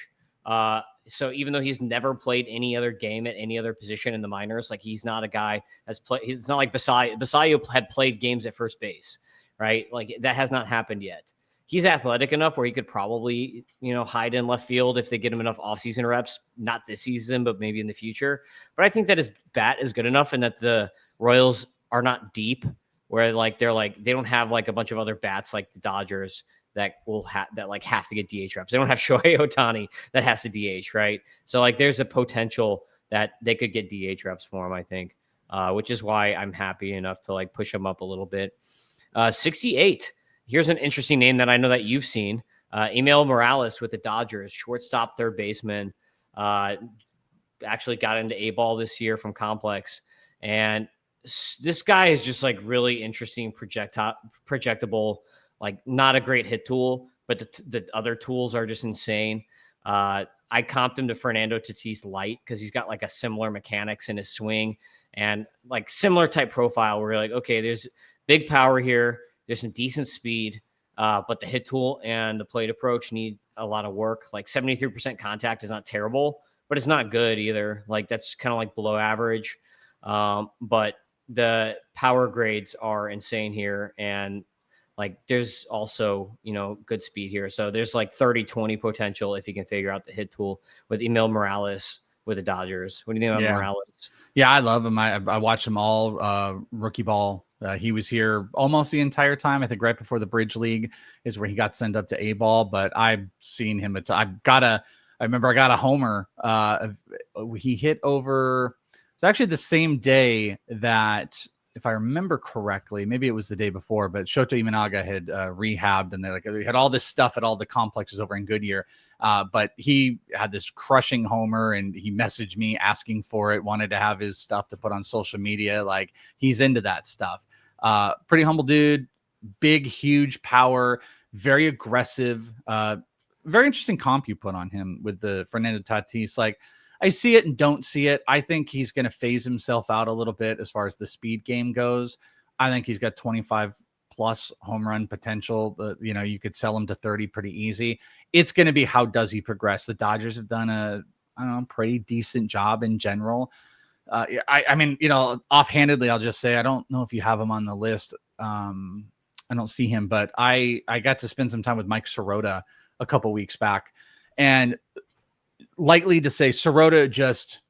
So even though he's never played any other game at any other position in the minors, like he's not a guy that's played. It's not like Basayo had played games at first base, right? Like that has not happened yet. He's athletic enough where he could probably, hide in left field if they get him enough offseason reps, not this season, but maybe in the future. But I think that his bat is good enough and that the Royals are not deep where they don't have like a bunch of other bats like the Dodgers that have to get DH reps. They don't have Shohei Ohtani that has to DH, right? So like there's a potential that they could get DH reps for him, I think, which is why I'm happy enough to like push him up a little bit. 68. Here's an interesting name that I know that you've seen. Emil Morales with the Dodgers, shortstop, third baseman. Actually got into Aceball this year from Complex. And this guy is just like really interesting, projectable, like not a great hit tool, but the other tools are just insane. I comped him to Fernando Tatis Light because he's got like a similar mechanics in his swing and like similar type profile where you're like, okay, there's big power here. There's some decent speed, but the hit tool and the plate approach need a lot of work. Like 73% contact is not terrible, but it's not good either. Like that's kind of like below average. But the power grades are insane here. And like there's also, good speed here. So there's like 30-20 potential if you can figure out the hit tool with Emil Morales with the Dodgers. What do you think about Morales? Yeah, I love him. I watched him all rookie ball. He was here almost the entire time. I think right before the Bridge League is where he got sent up to A-ball, but I've seen him. I remember I got a homer. He hit over. It's actually the same day that, if I remember correctly, maybe it was the day before, but Shota Imanaga had rehabbed and they had all this stuff at all the complexes over in Goodyear. But he had this crushing homer and he messaged me asking for it, wanted to have his stuff to put on social media. Like he's into that stuff. Pretty humble dude, big, huge power, very aggressive, very interesting comp you put on him with the Fernando Tatis. Like I see it and don't see it. I think he's going to phase himself out a little bit as far as the speed game goes. I think he's got 25 plus home run potential. You could sell him to 30 pretty easy. It's going to be how does he progress? The Dodgers have done a pretty decent job in general. I mean, offhandedly, I'll just say I don't know if you have him on the list. I don't see him, but I got to spend some time with Mike Sirota a couple weeks back, and likely to say Sirota just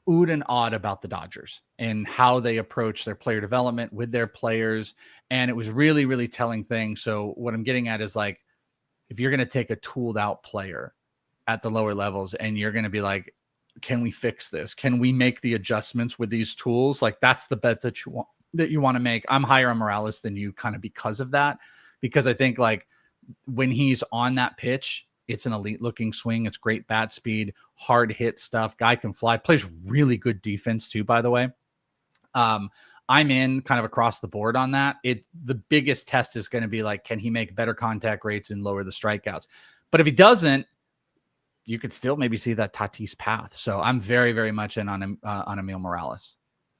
oohed and awed about the Dodgers and how they approach their player development with their players. And it was really, really telling thing. So what I'm getting at is like, if you're going to take a tooled out player at the lower levels and you're going to be like, can we fix this? Can we make the adjustments with these tools? Like that's the bet that you want to make. I'm higher on Morales than you kind of because of that, because I think like when he's on that pitch, it's an elite looking swing. It's great bat speed, hard hit stuff. Guy can fly, plays really good defense too, by the way. I'm in kind of across the board on that. The biggest test is going to be like, can he make better contact rates and lower the strikeouts? But if he doesn't, you could still maybe see that Tatis path. So I'm very, very much in on Emil Morales.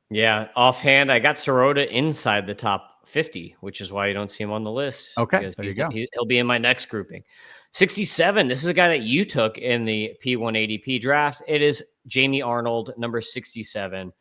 Yeah. Offhand, I got Sirota inside the top 50, which is why you don't see him on the list. Okay. There you go. He'll be in my next grouping. 67. This is a guy that you took in the P180P draft. It is Jamie Arnold, number 67.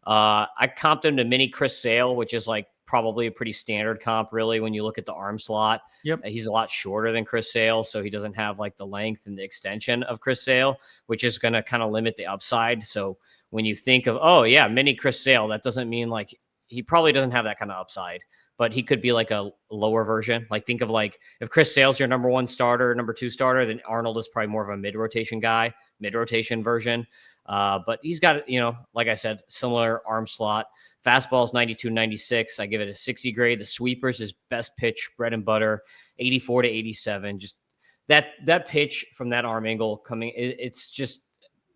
I comped him to mini Chris Sale, which is like probably a pretty standard comp, really, when you look at the arm slot. Yep. He's a lot shorter than Chris Sale, so he doesn't have like the length and the extension of Chris Sale, which is going to kind of limit the upside. So when you think of, oh yeah, mini Chris Sale, that doesn't mean like he probably doesn't have that kind of upside, but he could be like a lower version. Like think of like if Chris Sale's your number one starter, number two starter, then Arnold is probably more of a mid-rotation guy, mid-rotation version. But he's got, like I said, similar arm slot. Fastball is 92, 96. I give it a 60 grade. The sweepers is best pitch, bread and butter, 84 to 87. Just that pitch from that arm angle coming, it's just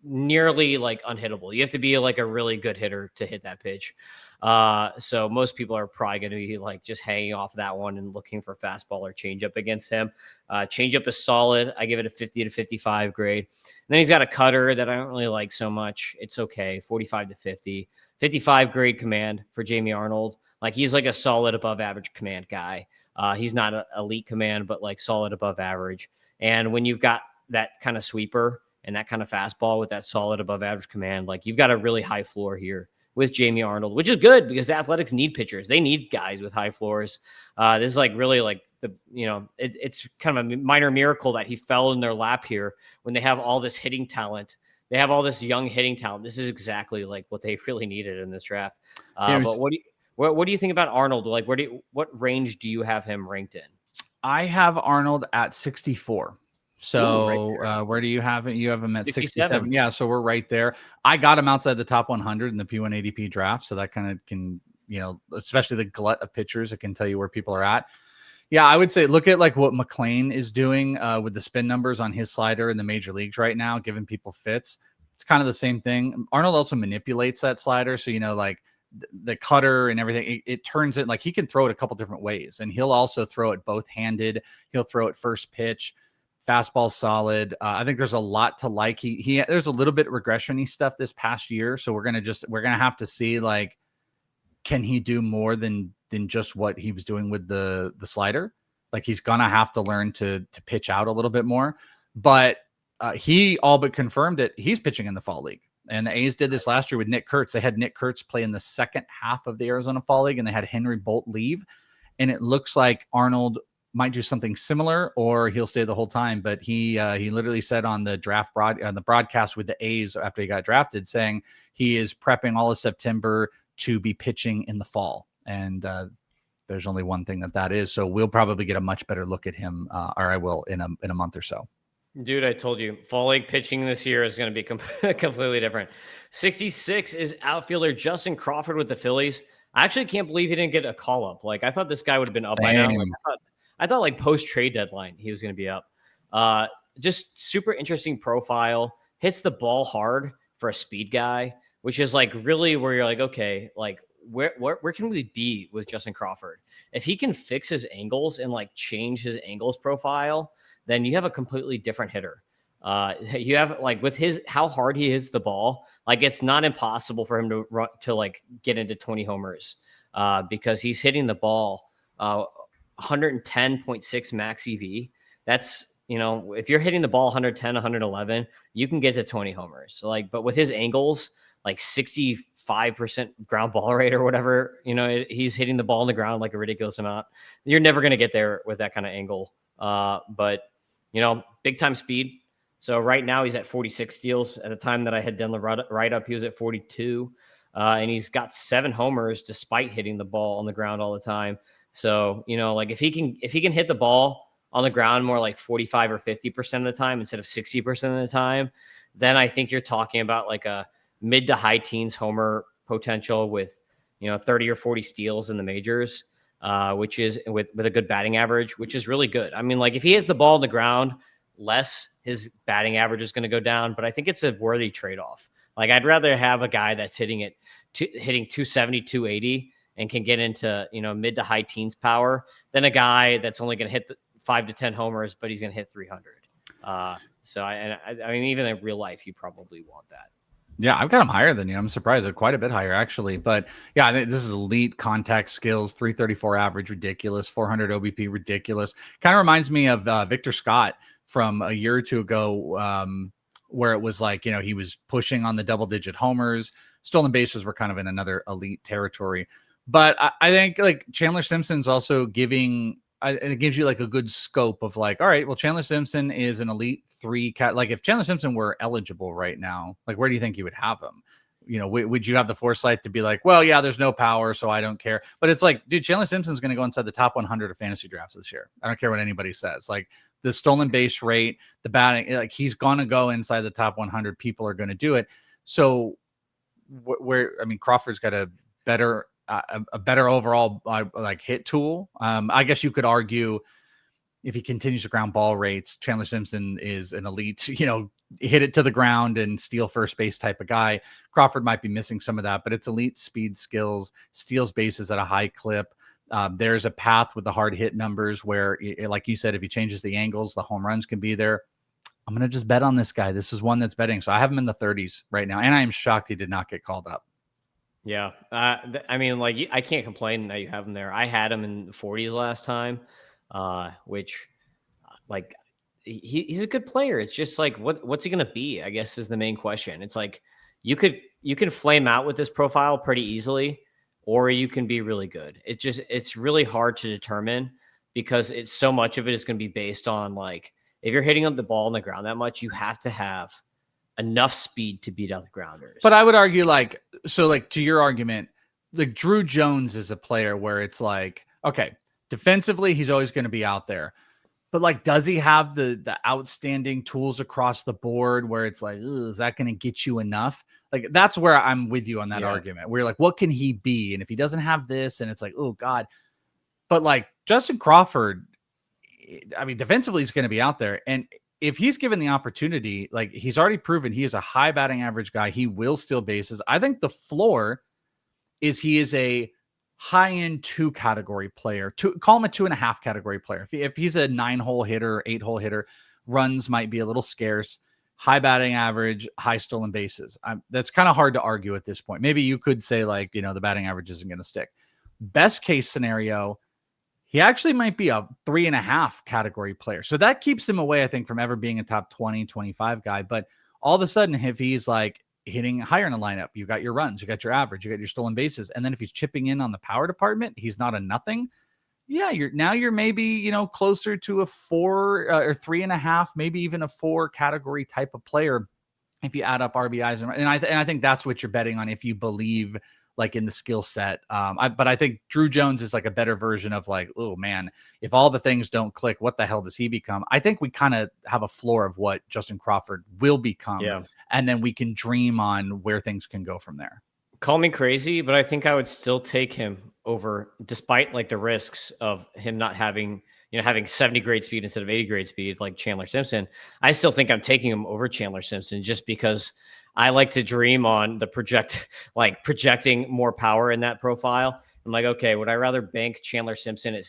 nearly like unhittable. You have to be like a really good hitter to hit that pitch. So most people are probably going to be like just hanging off that one and looking for fastball or changeup against him. Changeup is solid. I give it a 50 to 55 grade. And then he's got a cutter that I don't really like so much. It's okay. 45 to 50, 55 grade command for Jamie Arnold. Like he's like a solid above average command guy. He's not an elite command, but like solid above average. And when you've got that kind of sweeper and that kind of fastball with that solid above average command, like you've got a really high floor here with Jamie Arnold, which is good because the Athletics need pitchers. They need guys with high floors. This is like really like it's kind of a minor miracle that he fell in their lap here when they have all this hitting talent. They have all this young hitting talent. This is exactly like what they really needed in this draft. But what do you think about Arnold? Like, what range do you have him ranked in? I have Arnold at 64. So right where do you have it? You have him at 67. Yeah, so we're right there. I got him outside the top 100 in the P1 ADP draft, so that kind of can, especially the glut of pitchers, it can tell you where people are at. Yeah, I would say look at like what McLean is doing with the spin numbers on his slider in the major leagues right now, giving people fits. It's kind of the same thing. Arnold also manipulates that slider, so like the cutter and everything, it turns it like he can throw it a couple different ways, and he'll also throw it both handed. He'll throw it first pitch. Fastball solid. I think there's a lot to like. He there's a little bit regression-y stuff this past year, so we're gonna have to see like, can he do more than just what he was doing with the slider? Like he's gonna have to learn to pitch out a little bit more. But he all but confirmed it. He's pitching in the fall league, and the A's did this last year with Nick Kurtz. They had Nick Kurtz play in the second half of the Arizona Fall League, and they had Henry Bolt leave. And it looks like Arnold might do something similar, or he'll stay the whole time. But he literally said on the broadcast with the A's after he got drafted, saying he is prepping all of September to be pitching in the fall. And there's only one thing that is. So we'll probably get a much better look at him, or I will in a month or so. Dude, I told you, fall league pitching this year is going to be completely different. 66 is outfielder Justin Crawford with the Phillies. I actually can't believe he didn't get a call up. Like I thought this guy would have been up by now. Like, I thought like post trade deadline he was going to be up. Just super interesting profile. Hits the ball hard for a speed guy, which is like really where you're like, okay, like where can we be with Justin Crawford? If he can fix his angles and like change his angles profile, then you have a completely different hitter. You have like with how hard he hits the ball, like it's not impossible for him to run to like get into 20 homers because he's hitting the ball 110.6 max EV. That's, if you're hitting the ball 110, 111, you can get to 20 homers. So like, but with his angles, like 65% ground ball rate or whatever, he's hitting the ball on the ground like a ridiculous amount. You're never going to get there with that kind of angle. But big time speed. So right now he's at 46 steals. At the time that I had done the write up, he was at 42. And he's got 7 homers despite hitting the ball on the ground all the time. So, like if he can hit the ball on the ground more like 45 or 50% of the time instead of 60% of the time, then I think you're talking about like a mid to high teens homer potential with, 30 or 40 steals in the majors, which is with a good batting average, which is really good. I mean, like if he hits the ball on the ground less, his batting average is going to go down, but I think it's a worthy trade-off. Like I'd rather have a guy that's hitting 270, 280 and can get into, mid to high teens power than a guy that's only going to hit 5 to 10 homers, but he's going to hit 300. So I mean, even in real life, you probably want that. Yeah, I've got him higher than you. I'm surprised. Quite a bit higher, actually. But yeah, I think this is elite contact skills, 334 average, ridiculous, 400 OBP, ridiculous. Kind of reminds me of Victor Scott from a year or two ago, where it was like, he was pushing on the double-digit homers. Stolen bases were kind of in another elite territory. But I think like Chandler Simpson's also it gives you like a good scope of like, all right, well, Chandler Simpson is an elite 3 cat. Like if Chandler Simpson were eligible right now, like where do you think you would have him? Would you have the foresight to be like, well, yeah, there's no power, so I don't care. But it's like, dude, Chandler Simpson's going to go inside the top 100 of fantasy drafts this year. I don't care what anybody says. Like the stolen base rate, the batting, like he's going to go inside the top 100. People are going to do it. So Crawford's got a better overall like hit tool. I guess you could argue if he continues to ground ball rates, Chandler Simpson is an elite, hit it to the ground and steal first base type of guy. Crawford might be missing some of that, but it's elite speed skills, steals bases at a high clip. There's a path with the hard hit numbers where, like you said, if he changes the angles, the home runs can be there. I'm going to just bet on this guy. This is one that's betting. So I have him in the 30s right now. And I am shocked he did not get called up. Yeah. I mean, like, I can't complain that you have him there. I had him in the 40s last time, which, like, he's a good player. It's just like, what's he going to be, I guess, is the main question. It's like, you can flame out with this profile pretty easily, or you can be really good. It's really hard to determine because it's so much of it is going to be based on, like, if you're hitting up the ball on the ground that much, you have to have enough speed to beat out the grounders. But I would argue, like, so, like, to your argument, like, Drew Jones is a player where it's like, okay, defensively, he's always going to be out there. But, like, does he have the outstanding tools across the board where it's like, is that going to get you enough? Like, that's where I'm with you on that argument. Where you're like, what can he be? And if he doesn't have this, and it's like, oh, God. But, like, Justin Crawford, I mean, defensively, he's going to be out there. And if he's given the opportunity, like, he's already proven he is a high batting average guy. He will steal bases. I think the floor is he is a high-end 2 category player. Call him a 2.5 category player. If he's a 9-hole hitter, 8-hole hitter, runs might be a little scarce. High batting average, high stolen bases. That's kind of hard to argue at this point. Maybe you could say, like, the batting average isn't going to stick. Best case scenario, he actually might be a 3.5 category player. So that keeps him away, I think, from ever being a top 20, 25 guy. But all of a sudden, if he's like hitting higher in the lineup, you got your runs, you got your average, you got your stolen bases. And then if he's chipping in on the power department, he's not a nothing. Yeah, you're maybe, closer to a 4 or 3.5, maybe even a 4 category type of player if you add up RBIs. And I think that's what you're betting on if you believe, like, in the skill set. But I think Drew Jones is like a better version of, like, oh man, if all the things don't click, what the hell does he become? I think we kind of have a floor of what Justin Crawford will become. Yeah. And then we can dream on where things can go from there. Call me crazy, but I think I would still take him over, despite, like, the risks of him not having, having 70 grade speed instead of 80 grade speed, like Chandler Simpson. I still think I'm taking him over Chandler Simpson just because I like to dream on the projecting more power in that profile. I'm like, okay, would I rather bank Chandler Simpson at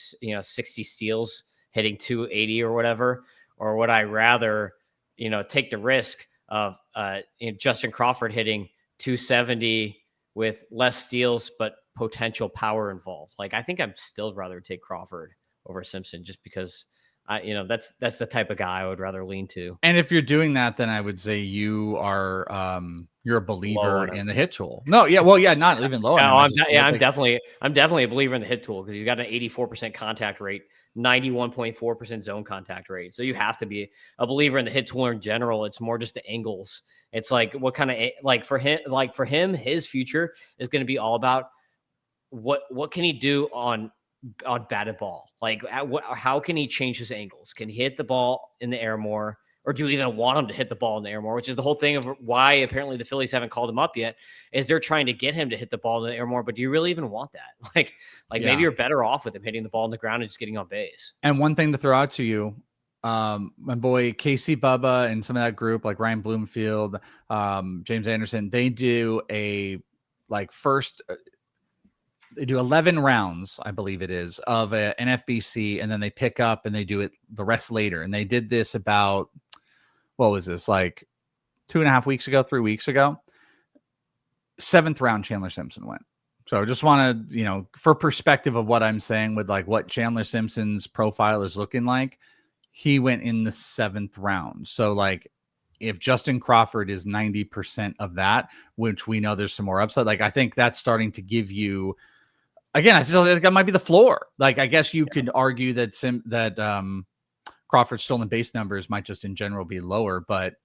60 steals, hitting 280 or whatever, or would I rather take the risk of Justin Crawford hitting 270 with less steals but potential power involved? Like, I think I'd still rather take Crawford over Simpson just because that's the type of guy I would rather lean to. And if you're doing that, then I would say you are you're a believer in the hit tool. No, yeah, well, yeah, not even low. I'm definitely a believer in the hit tool because he's got an 84% contact rate, 91.4% zone contact rate. So you have to be a believer in the hit tool in general. It's more just the angles. It's like what kind of for him, his future is going to be all about what can he do on batted ball? Like, how can he change his angles? Can he hit the ball in the air more? Or do you even want him to hit the ball in the air more? Which is the whole thing of why apparently the Phillies haven't called him up yet, is they're trying to get him to hit the ball in the air more. But do you really even want that? Maybe you're better off with him hitting the ball on the ground and just getting on base. And one thing to throw out to you, my boy Casey Bubba and some of that group, like Ryan Bloomfield, James Anderson, they do they do 11 rounds, I believe it is, of an FBC, and then they pick up and they do it the rest later. And they did this about, what was this, like 2.5 weeks ago, 3 weeks ago? 7th round, Chandler Simpson went. So I just want to, for perspective of what I'm saying with, like, what Chandler Simpson's profile is looking like, he went in the 7th round. So, like, if Justin Crawford is 90% of that, which we know there's some more upside, like, I think that's starting to give you, again, I still think that might be the floor. Like, I guess you could argue that Crawford's stolen base numbers might just in general be lower, but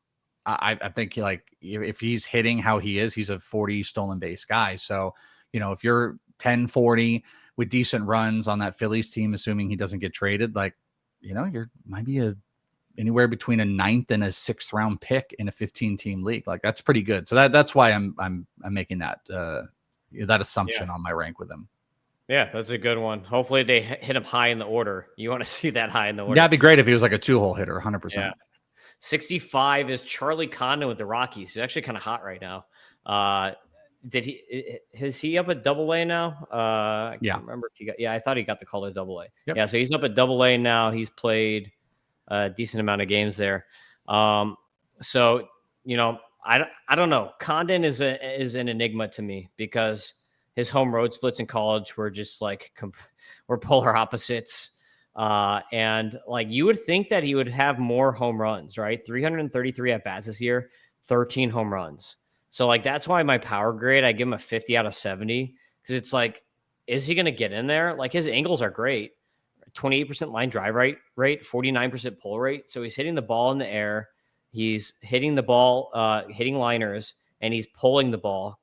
I think, like, if he's hitting how he is, he's a 40 stolen base guy. So, if you're 10-40 with decent runs on that Phillies team, assuming he doesn't get traded, like, you're might be anywhere between a 9th and a 6th round pick in a 15-team league. Like, that's pretty good. So that's why I'm making that assumption on my rank with him. Yeah, that's a good one. Hopefully they hit him high in the order. You want to see that high in the order. That'd be great if he was like a 2-hole hitter, 100%. Yeah. 65 is Charlie Condon with the Rockies. He's actually kind of hot right now. Is he up at Double-A now? I can't remember if he got. Yeah, I thought he got the call to Double-A. Yep. Yeah, so he's up at Double-A now. He's played a decent amount of games there. So I don't know. Condon is an enigma to me because his home road splits in college were just like were polar opposites. And like you would think that he would have more home runs, right? 333 at bats this year, 13 home runs. So like that's why my power grade, I give him a 50 out of 70 because it's like, is he going to get in there? Like his angles are great. 28% line drive rate, 49% pull rate. So he's hitting the ball in the air. He's hitting the ball, hitting liners, and he's pulling the ball,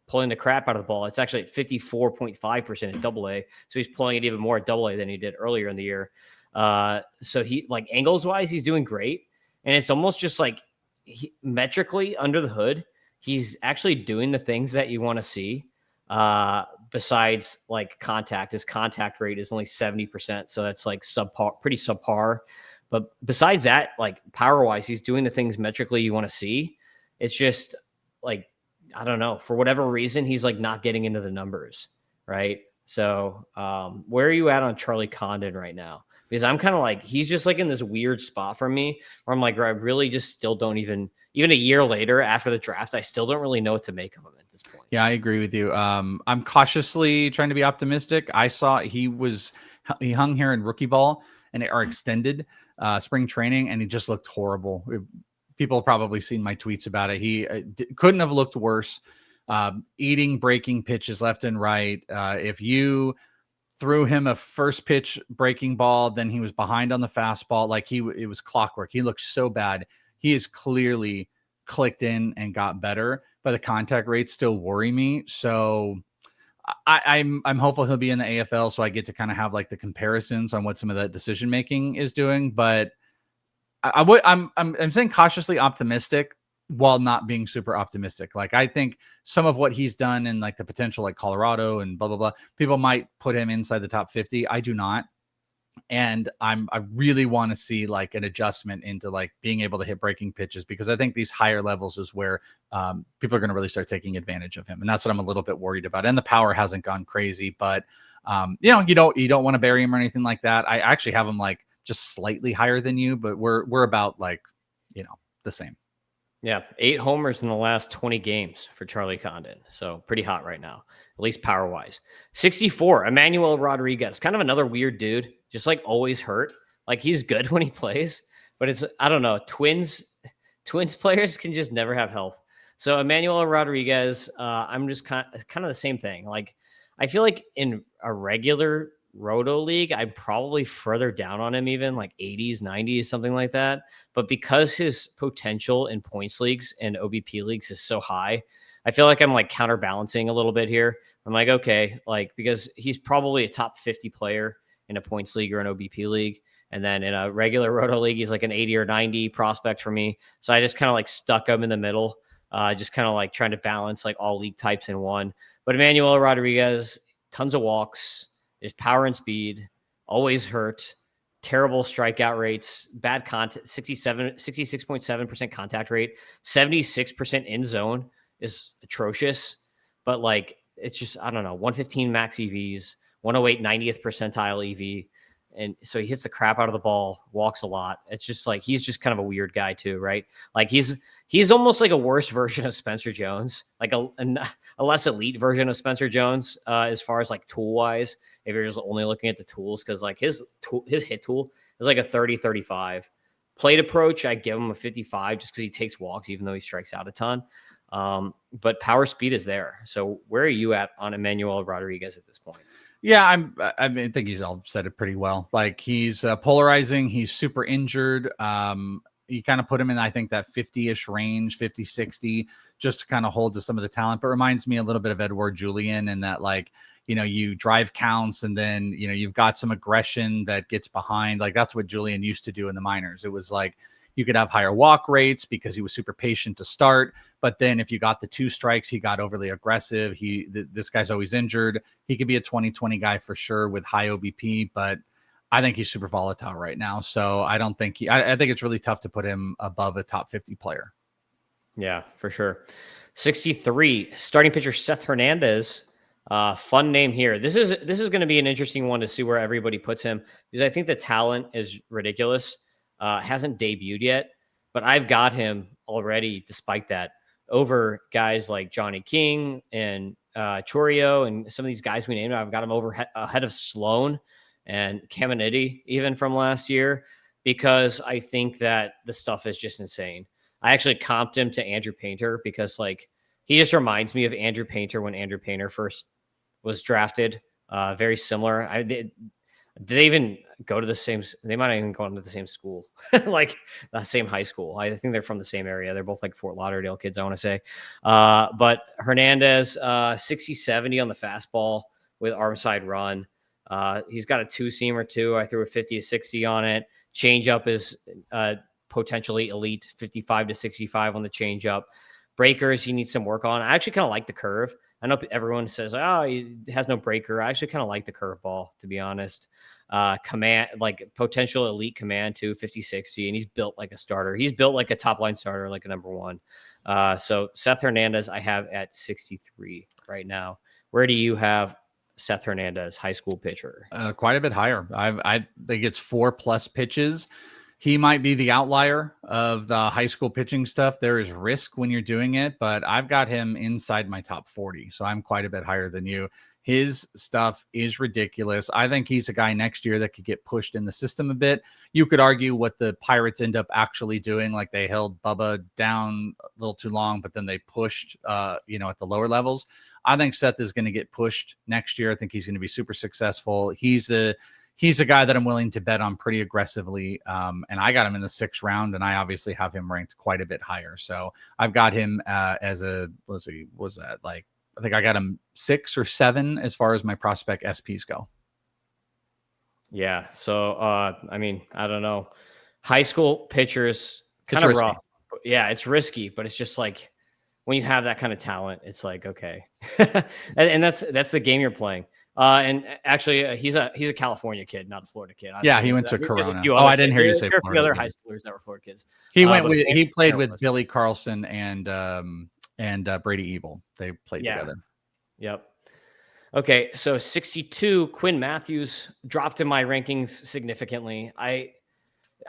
pulling the crap out of the ball. It's actually at 54.5% at Double-A. So he's pulling it even more at Double-A than he did earlier in the year. So he like angles wise, he's doing great. And it's almost just like metrically under the hood, he's actually doing the things that you want to see. Besides like contact, his contact rate is only 70%. So that's like subpar, pretty subpar. But besides that, like power wise, he's doing the things metrically you want to see. It's just like, I don't know, for whatever reason, he's like not getting into the numbers. Right. So where are you at on Charlie Condon right now? Because I'm kind of like, he's just like in this weird spot for me where I'm like, I really just still don't even a year later after the draft, I still don't really know what to make of him at this point. Yeah, I agree with you. I'm cautiously trying to be optimistic. I saw he hung here in rookie ball and are extended spring training, and he just looked horrible. People have probably seen my tweets about it. He couldn't have looked worse. Eating breaking pitches left and right. If you threw him a first pitch breaking ball, then he was behind on the fastball. Like it was clockwork. He looked so bad. He is clearly clicked in and got better, but the contact rates still worry me. So I'm hopeful he'll be in the AFL, so I get to kind of have like the comparisons on what some of that decision making is doing. But I'm saying cautiously optimistic while not being super optimistic. Like I think some of what he's done and like the potential, like Colorado and blah blah blah, people might put him inside the top 50. I do not. And I really want to see like an adjustment into like being able to hit breaking pitches, because I think these higher levels is where people are going to really start taking advantage of him. And that's what I'm a little bit worried about. And the power hasn't gone crazy, but you don't want to bury him or anything like that. I actually have him like just slightly higher than you, but we're about like, the same. Yeah. 8 homers in the last 20 games for Charlie Condon. So pretty hot right now, at least power wise. 64, Emmanuel Rodriguez, kind of another weird dude, just like always hurt. Like he's good when he plays, but it's, I don't know. Twins players can just never have health. So Emmanuel Rodriguez, I'm just kind of the same thing. Like I feel like in a regular Roto league, I'm probably further down on him, even like 80s, 90s, something like that. But because his potential in points leagues and OBP leagues is so high, I feel like I'm like counterbalancing a little bit here. I'm like, okay, like because he's probably a top 50 player in a points league or an OBP league. And then in a regular Roto league, he's like an 80 or 90 prospect for me. So I just kind of like stuck him in the middle, just kind of like trying to balance like all league types in one. But Emmanuel Rodriguez, tons of walks. There's power and speed, always hurt, terrible strikeout rates, bad contact, 66.7% contact rate, 76% in zone is atrocious. But like, it's just, I don't know, 115 max EVs, 108 90th percentile EV. And so he hits the crap out of the ball, walks a lot. It's just like, he's just kind of a weird guy too, right? Like he's almost like a worse version of Spencer Jones, like a less elite version of Spencer Jones, as far as like tool wise, if you're just only looking at the tools, because like his hit tool is like a 30-35. Plate approach, I give him a 55 just because he takes walks, even though he strikes out a ton. But power speed is there. So where are you at on Emmanuel Rodriguez at this point? Yeah, I think he's all said it pretty well. Like he's polarizing. He's super injured. You kind of put him in, I think, that 50-ish range, 50, 60, just to kind of hold to some of the talent. But reminds me a little bit of Edward Julian in that, like, you drive counts and then, you've got some aggression that gets behind. Like that's what Julian used to do in the minors. It was like, you could have higher walk rates because he was super patient to start. But then if you got the 2 strikes, he got overly aggressive. This guy's always injured. He could be a 2020 guy for sure with high OBP, but I think he's super volatile right now. So I don't think I think it's really tough to put him above a top 50 player. Yeah, for sure. 63 starting pitcher Seth Hernandez. Fun name here. This is going to be an interesting one to see where everybody puts him because I think the talent is ridiculous. Hasn't debuted yet, but I've got him already. Despite that, over guys like Johnny King and Chorio and some of these guys we named, I've got him ahead of Sloan and Caminiti even from last year because I think that the stuff is just insane. I actually comped him to Andrew Painter because like he just reminds me of Andrew Painter when Andrew Painter first was drafted. Very similar. Did they even go to the same? They might not even go into the same school, like the same high school. I think they're from the same area. They're both like Fort Lauderdale kids, I want to say. But Hernandez, 60, 70 on the fastball with arm side run. He's got a two seamer too. I threw a 50 to 60 on it. Changeup is potentially elite, 55 to 65 on the changeup. Breakers, he needs some work on. I actually kind of like the curve. I know everyone says, oh, he has no breaker. I actually kind of like the curveball, to be honest. Command, like potential elite command too, 50, 60, and he's built like a starter. He's built like a top line starter, like a number one. So Seth Hernandez, I have at 63 right now. Where do you have Seth Hernandez, high school pitcher? Quite a bit higher. I think it's 4+ pitches. He might be the outlier of the high school pitching stuff. There is risk when you're doing it, but I've got him inside my top 40. So I'm quite a bit higher than you. His stuff is ridiculous. I think he's a guy next year that could get pushed in the system a bit. You could argue what the Pirates end up actually doing. Like they held Bubba down a little too long, but then they pushed, at the lower levels. I think Seth is going to get pushed next year. I think he's going to be super successful. He's a guy that I'm willing to bet on pretty aggressively. And I got him in the 6th round, and I obviously have him ranked quite a bit higher. So I've got him as I think I got him 6 or 7 as far as my prospect SPs go. Yeah. So, I mean, I don't know. High school pitchers, kind of rough. Yeah, it's risky, but it's just like when you have that kind of talent, it's like, okay. and that's the game you're playing. And actually, he's a California kid, not a Florida kid. He went to Corona. I didn't hear you say Florida. There are a few other high schoolers that were Florida kids. He played with Billy Carlson and Brady Ebel. They played together. Yep. Okay, so 62, Quinn Matthews dropped in my rankings significantly. I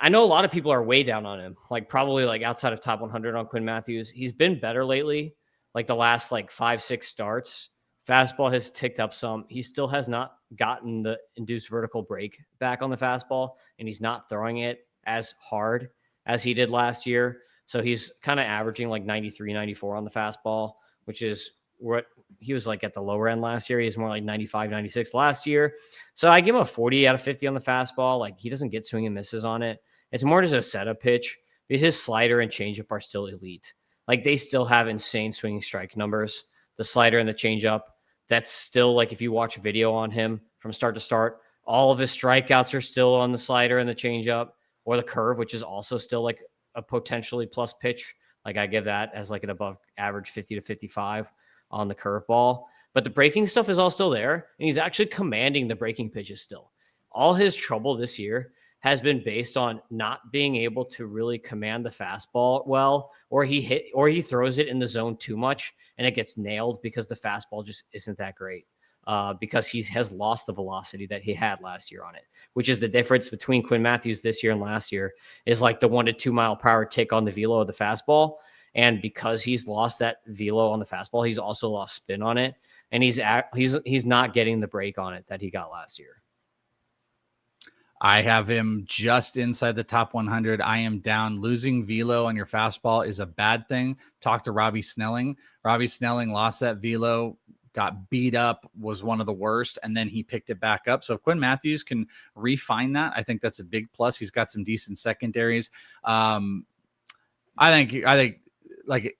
know a lot of people are way down on him, like probably like outside of top 100 on Quinn Matthews. He's been better lately, like the last like 5-6 starts. Fastball has ticked up some. He still has not gotten the induced vertical break back on the fastball, and he's not throwing it as hard as he did last year. So he's kind of averaging like 93, 94 on the fastball, which is what he was like at the lower end last year. He was more like 95, 96 last year. So I give him a 40 out of 50 on the fastball. Like he doesn't get swing and misses on it. It's more just a setup pitch. His slider and changeup are still elite. Like they still have insane swinging strike numbers. The slider and the changeup, that's still like if you watch a video on him from start to start, all of his strikeouts are still on the slider and the changeup or the curve, which is also still like a potentially plus pitch. Like I give that as like an above average 50 to 55 on the curveball. But the breaking stuff is all still there, and he's actually commanding the breaking pitches still. All his trouble this year has been based on not being able to really command the fastball well, or he throws it in the zone too much and it gets nailed because the fastball just isn't that great. Because he has lost the velocity that he had last year on it, which is the difference between Quinn Matthews this year and last year is like the 1 to 2 mile per hour tick on the velo of the fastball. And because he's lost that velo on the fastball, he's also lost spin on it. And he's not getting the break on it that he got last year. I have him just inside the top 100. I am down. Losing velo on your fastball is a bad thing. Talk to Robbie Snelling. Robbie Snelling lost that velo, got beat up, was one of the worst, and then he picked it back up. So if Quinn Matthews can refine that, I think that's a big plus. He's got some decent secondaries. I think like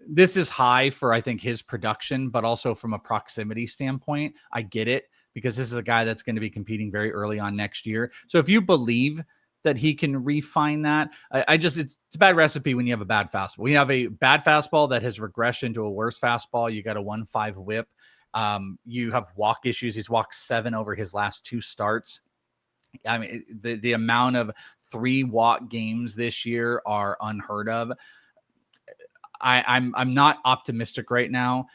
this is high for, I think, his production, but also from a proximity standpoint, I get it because this is a guy that's going to be competing very early on next year. So if you believe that he can refine that, it's a bad recipe when you have a bad fastball. When you have a bad fastball that has regression to a worse fastball, you got a 1.5 whip. You have walk issues. He's walked 7 over his last 2 starts. I mean, the amount of 3-walk games this year are unheard of. I'm not optimistic right now.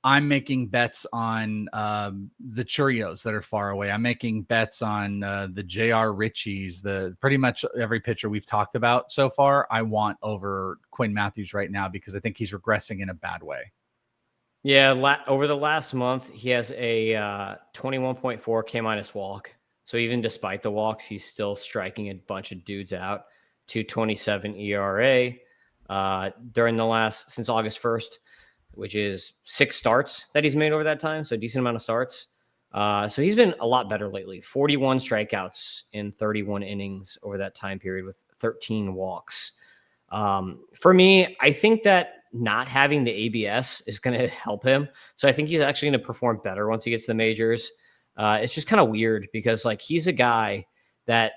I'm making bets on the Cheerios that are far away. I'm making bets on the J.R. Richies, the pretty much every pitcher we've talked about so far. I want over Quinn Matthews right now because I think he's regressing in a bad way. Yeah, over the last month, he has a 21.4 K minus walk. So even despite the walks, he's still striking a bunch of dudes out. 2.27 ERA during the since August 1st, which is 6 starts that he's made over that time. So a decent amount of starts. So he's been a lot better lately. 41 strikeouts in 31 innings over that time period with 13 walks. For me, I think that not having the ABS is going to help him. So I think he's actually going to perform better once he gets to the majors. It's just kind of weird because like he's a guy that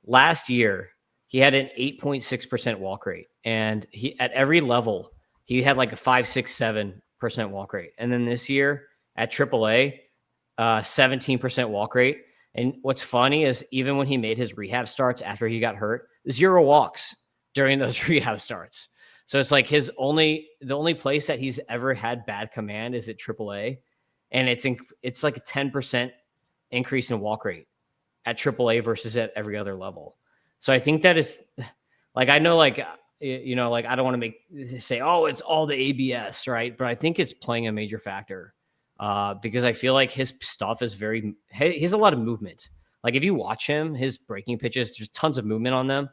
last year he had an 8.6% walk rate, and he at every level he had like a 5, 6, 7% walk rate. And then this year at AAA, 17% walk rate. And what's funny is even when he made his rehab starts after he got hurt, 0 walks during those rehab starts. So it's like the only place that he's ever had bad command is at AAA, and it's like a 10% increase in walk rate at AAA versus at every other level. So I think that is like, I know, like, like I don't want to say, oh, it's all the ABS, right? But I think it's playing a major factor because I feel like his stuff is he has a lot of movement. Like if you watch him, his breaking pitches, there's tons of movement on them.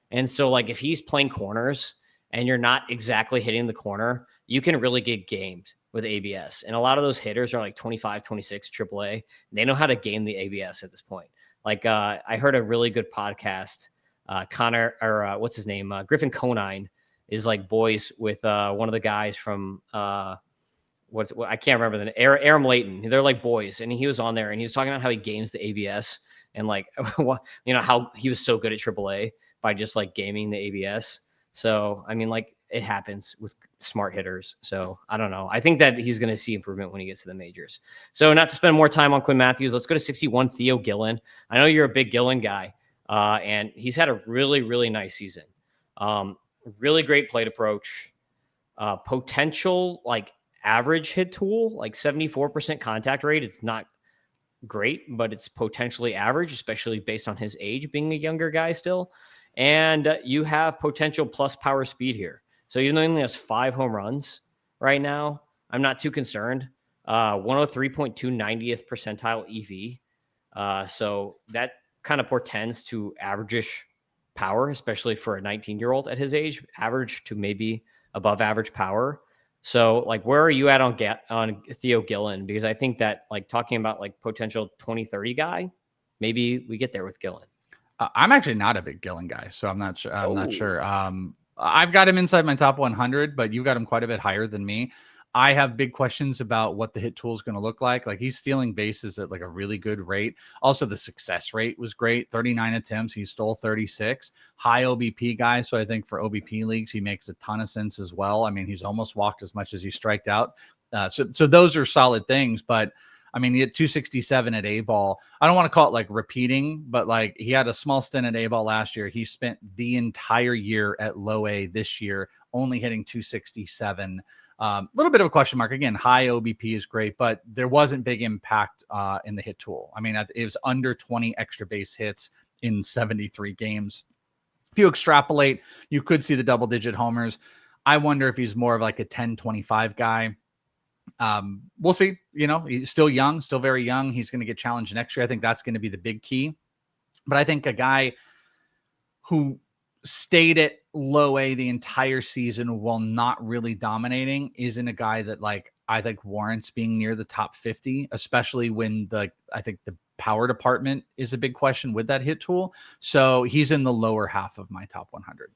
And so like if he's playing corners and you're not exactly hitting the corner, you can really get gamed with ABS. And a lot of those hitters are like 25, 26 AAA. They know how to game the ABS at this point. Like I heard a really good podcast. Connor, or what's his name? Griffin Conine is like boys with one of the guys from what I can't remember the name. Aram Layton. They're like boys, and he was on there and he was talking about how he games the ABS and like how he was so good at AAA by just like gaming the ABS. So I mean, like it happens with smart hitters. So I don't know. I think that he's going to see improvement when he gets to the majors. So not to spend more time on Quinn Matthews, let's go to 61, Theo Gillen. I know you're a big Gillen guy. And he's had a really, really nice season. Really great plate approach. Potential like average hit tool, like 74% contact rate. It's not great, but it's potentially average, especially based on his age, being a younger guy still. And you have potential plus power speed here. So even though he only has 5 home runs right now, I'm not too concerned. 103.2 90th percentile EV. So that kind of portends to average-ish power, especially for a 19-year-old at his age, average to maybe above average power. So like, where are you at on Theo Gillen? Because I think that like talking about like potential 2030 guy, maybe we get there with Gillen. I'm actually not a big Gillen guy, so I'm not sure. Not sure. I've got him inside my top 100, but you've got him quite a bit higher than me. I have big questions about what the hit tool is going to look like. Like he's stealing bases at like a really good rate. Also, the success rate was great. 39 attempts. He stole 36. High OBP guy. So I think for OBP leagues, he makes a ton of sense as well. I mean, he's almost walked as much as he striked out. So those are solid things, but I mean, he had 267 at A-ball. I don't want to call it like repeating, but like he had a small stint at A-ball last year. He spent the entire year at low A this year, only hitting 267. Little bit of a question mark. Again, high OBP is great, but there wasn't big impact in the hit tool. I mean, it was under 20 extra base hits in 73 games. If you extrapolate, you could see the double-digit homers. I wonder if he's more of like a 10-25 guy. We'll see. He's still young, still very young. He's going to get challenged next year. I think that's going to be the big key. But I think a guy who stayed at low A the entire season while not really dominating isn't a guy that like I think warrants being near the top 50, especially when I think the power department is a big question with that hit tool. So he's in the lower half of my top 100.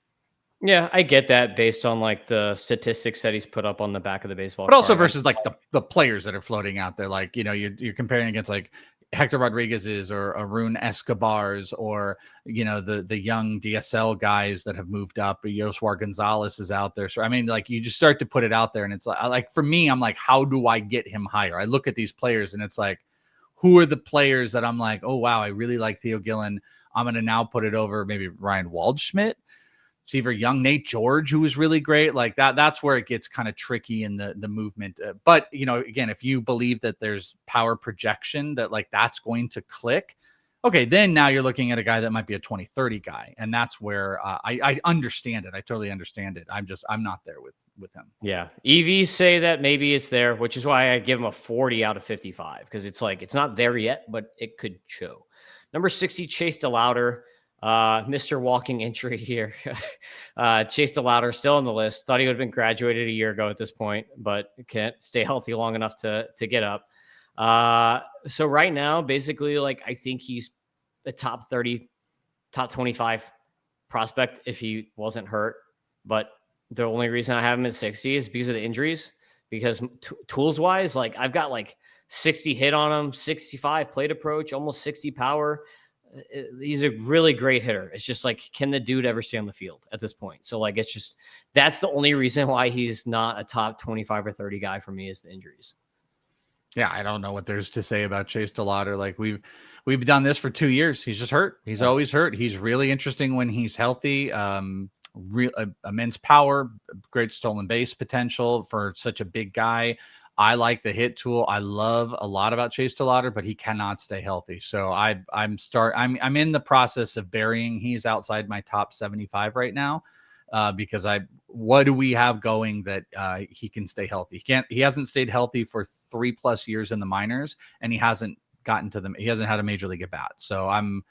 Yeah, I get that based on like the statistics that he's put up on the back of the baseball but also card. Versus like the players that are floating out there. Like, you're comparing against like Hector Rodriguez's or Arun Escobar's or, the young DSL guys that have moved up. Yoswar Gonzalez is out there. So, I mean, like you just start to put it out there and it's like for me, I'm like, how do I get him higher? I look at these players and it's like, who are the players that I'm like, oh, wow, I really like Theo Gillen. I'm going to now put it over maybe Ryan Waldschmidt, receiver young Nate George, who was really great. Like that's where it gets kind of tricky in the movement. But, again, if you believe that there's power projection, that like that's going to click, okay, then now you're looking at a guy that might be a 20-30 guy. And that's where I understand it. I totally understand it. I'm not there with him. Yeah. EVs say that maybe it's there, which is why I give him a 40 out of 55, because it's like, it's not there yet, but it could show. Number 60, Chase DeLauder. Mr. Walking Injury here. Chase DeLauder still on the list. Thought he would have been graduated a year ago at this point, but can't stay healthy long enough to get up. So right now, basically, like, I think he's a top 30, top 25 prospect if he wasn't hurt. But the only reason I have him at 60 is because of the injuries. Because tools wise, like, I've got like 60 hit on him, 65 plate approach, almost 60 power. He's a really great hitter. It's just like, can the dude ever stay on the field at this point? So like, it's just, that's the only reason why he's not a top 25 or 30 guy for me, is the injuries. Yeah, I don't know what there's to say about Chase DeLauder. Like we've done this for 2 years. He's just hurt. He's always hurt. He's really interesting when he's healthy. Immense power, great stolen base potential for such a big guy. I like the hit tool. I love a lot about Chase DeLauder, but he cannot stay healthy. So I'm in the process of burying. He's outside my top 75 right now, because what do we have going that he can stay healthy? He hasn't stayed healthy for 3+ years in the minors, and he hasn't gotten to them. He hasn't had a major league at bat. So I'm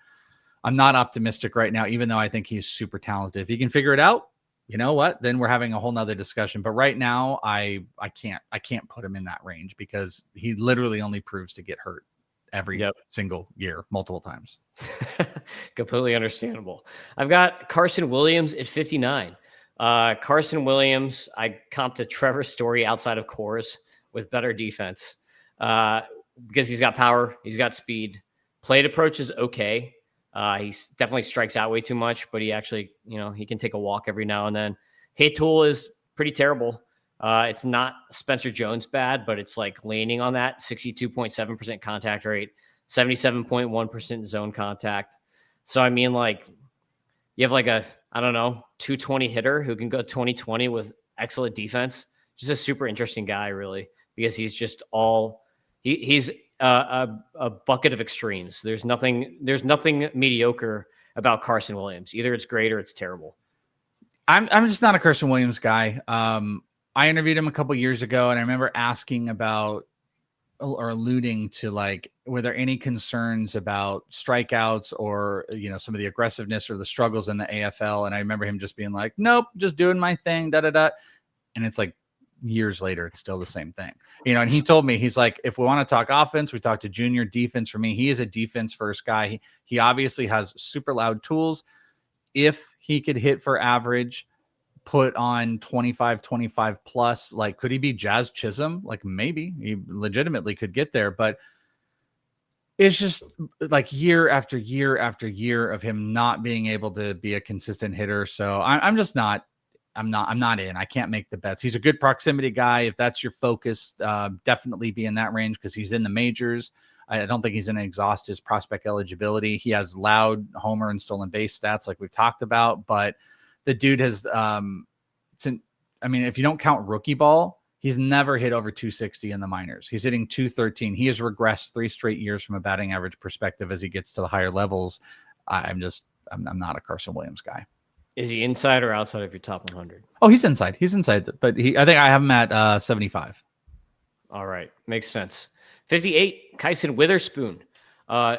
not optimistic right now, even though I think he's super talented. If he can figure it out, you know what? Then we're having a whole nother discussion. But right now, I can't put him in that range, because he literally only proves to get hurt every single year, multiple times. Completely understandable. I've got Carson Williams at 59. Carson Williams, I comped to Trevor Story outside of Coors with better defense, because he's got power, he's got speed. Plate approach is okay. He definitely strikes out way too much, but he actually, he can take a walk every now and then. Hit tool is pretty terrible. It's not Spencer Jones bad, but it's like leaning on that 62.7% contact rate, 77.1% zone contact. So, I mean, like, you have like a, I don't know, 220 hitter who can go 20-20 with excellent defense. Just a super interesting guy, really, because he's just he's a bucket of extremes. There's nothing mediocre about Carson Williams. Either it's great or it's terrible. I'm just not a Carson Williams guy. I interviewed him a couple years ago, and I remember asking about, or alluding to, like, were there any concerns about strikeouts or, some of the aggressiveness or the struggles in the AFL? And I remember him just being like, nope, just doing my thing, da-da-da. And it's like, years later, it's still the same thing, and he told me, he's like, if we want to talk offense, we talk to junior. Defense, for me, he is a defense first guy. He obviously has super loud tools. If he could hit for average, put on 25 plus, like, could he be Jazz Chisholm? Like, maybe he legitimately could get there, but it's just like year after year after year of him not being able to be a consistent hitter. So I'm not in. I can't make the bets. He's a good proximity guy. If that's your focus, definitely be in that range, because he's in the majors. I don't think he's going to exhaust his prospect eligibility. He has loud homer and stolen base stats, like we've talked about, but the dude has, if you don't count rookie ball, he's never hit over 260 in the minors. He's hitting 213. He has regressed 3 straight years from a batting average perspective as he gets to the higher levels. I'm not a Carson Williams guy. Is he inside or outside of your top 100? Oh, he's inside. He's inside, but I think I have him at 75. All right. Makes sense. 58, Kyson Witherspoon,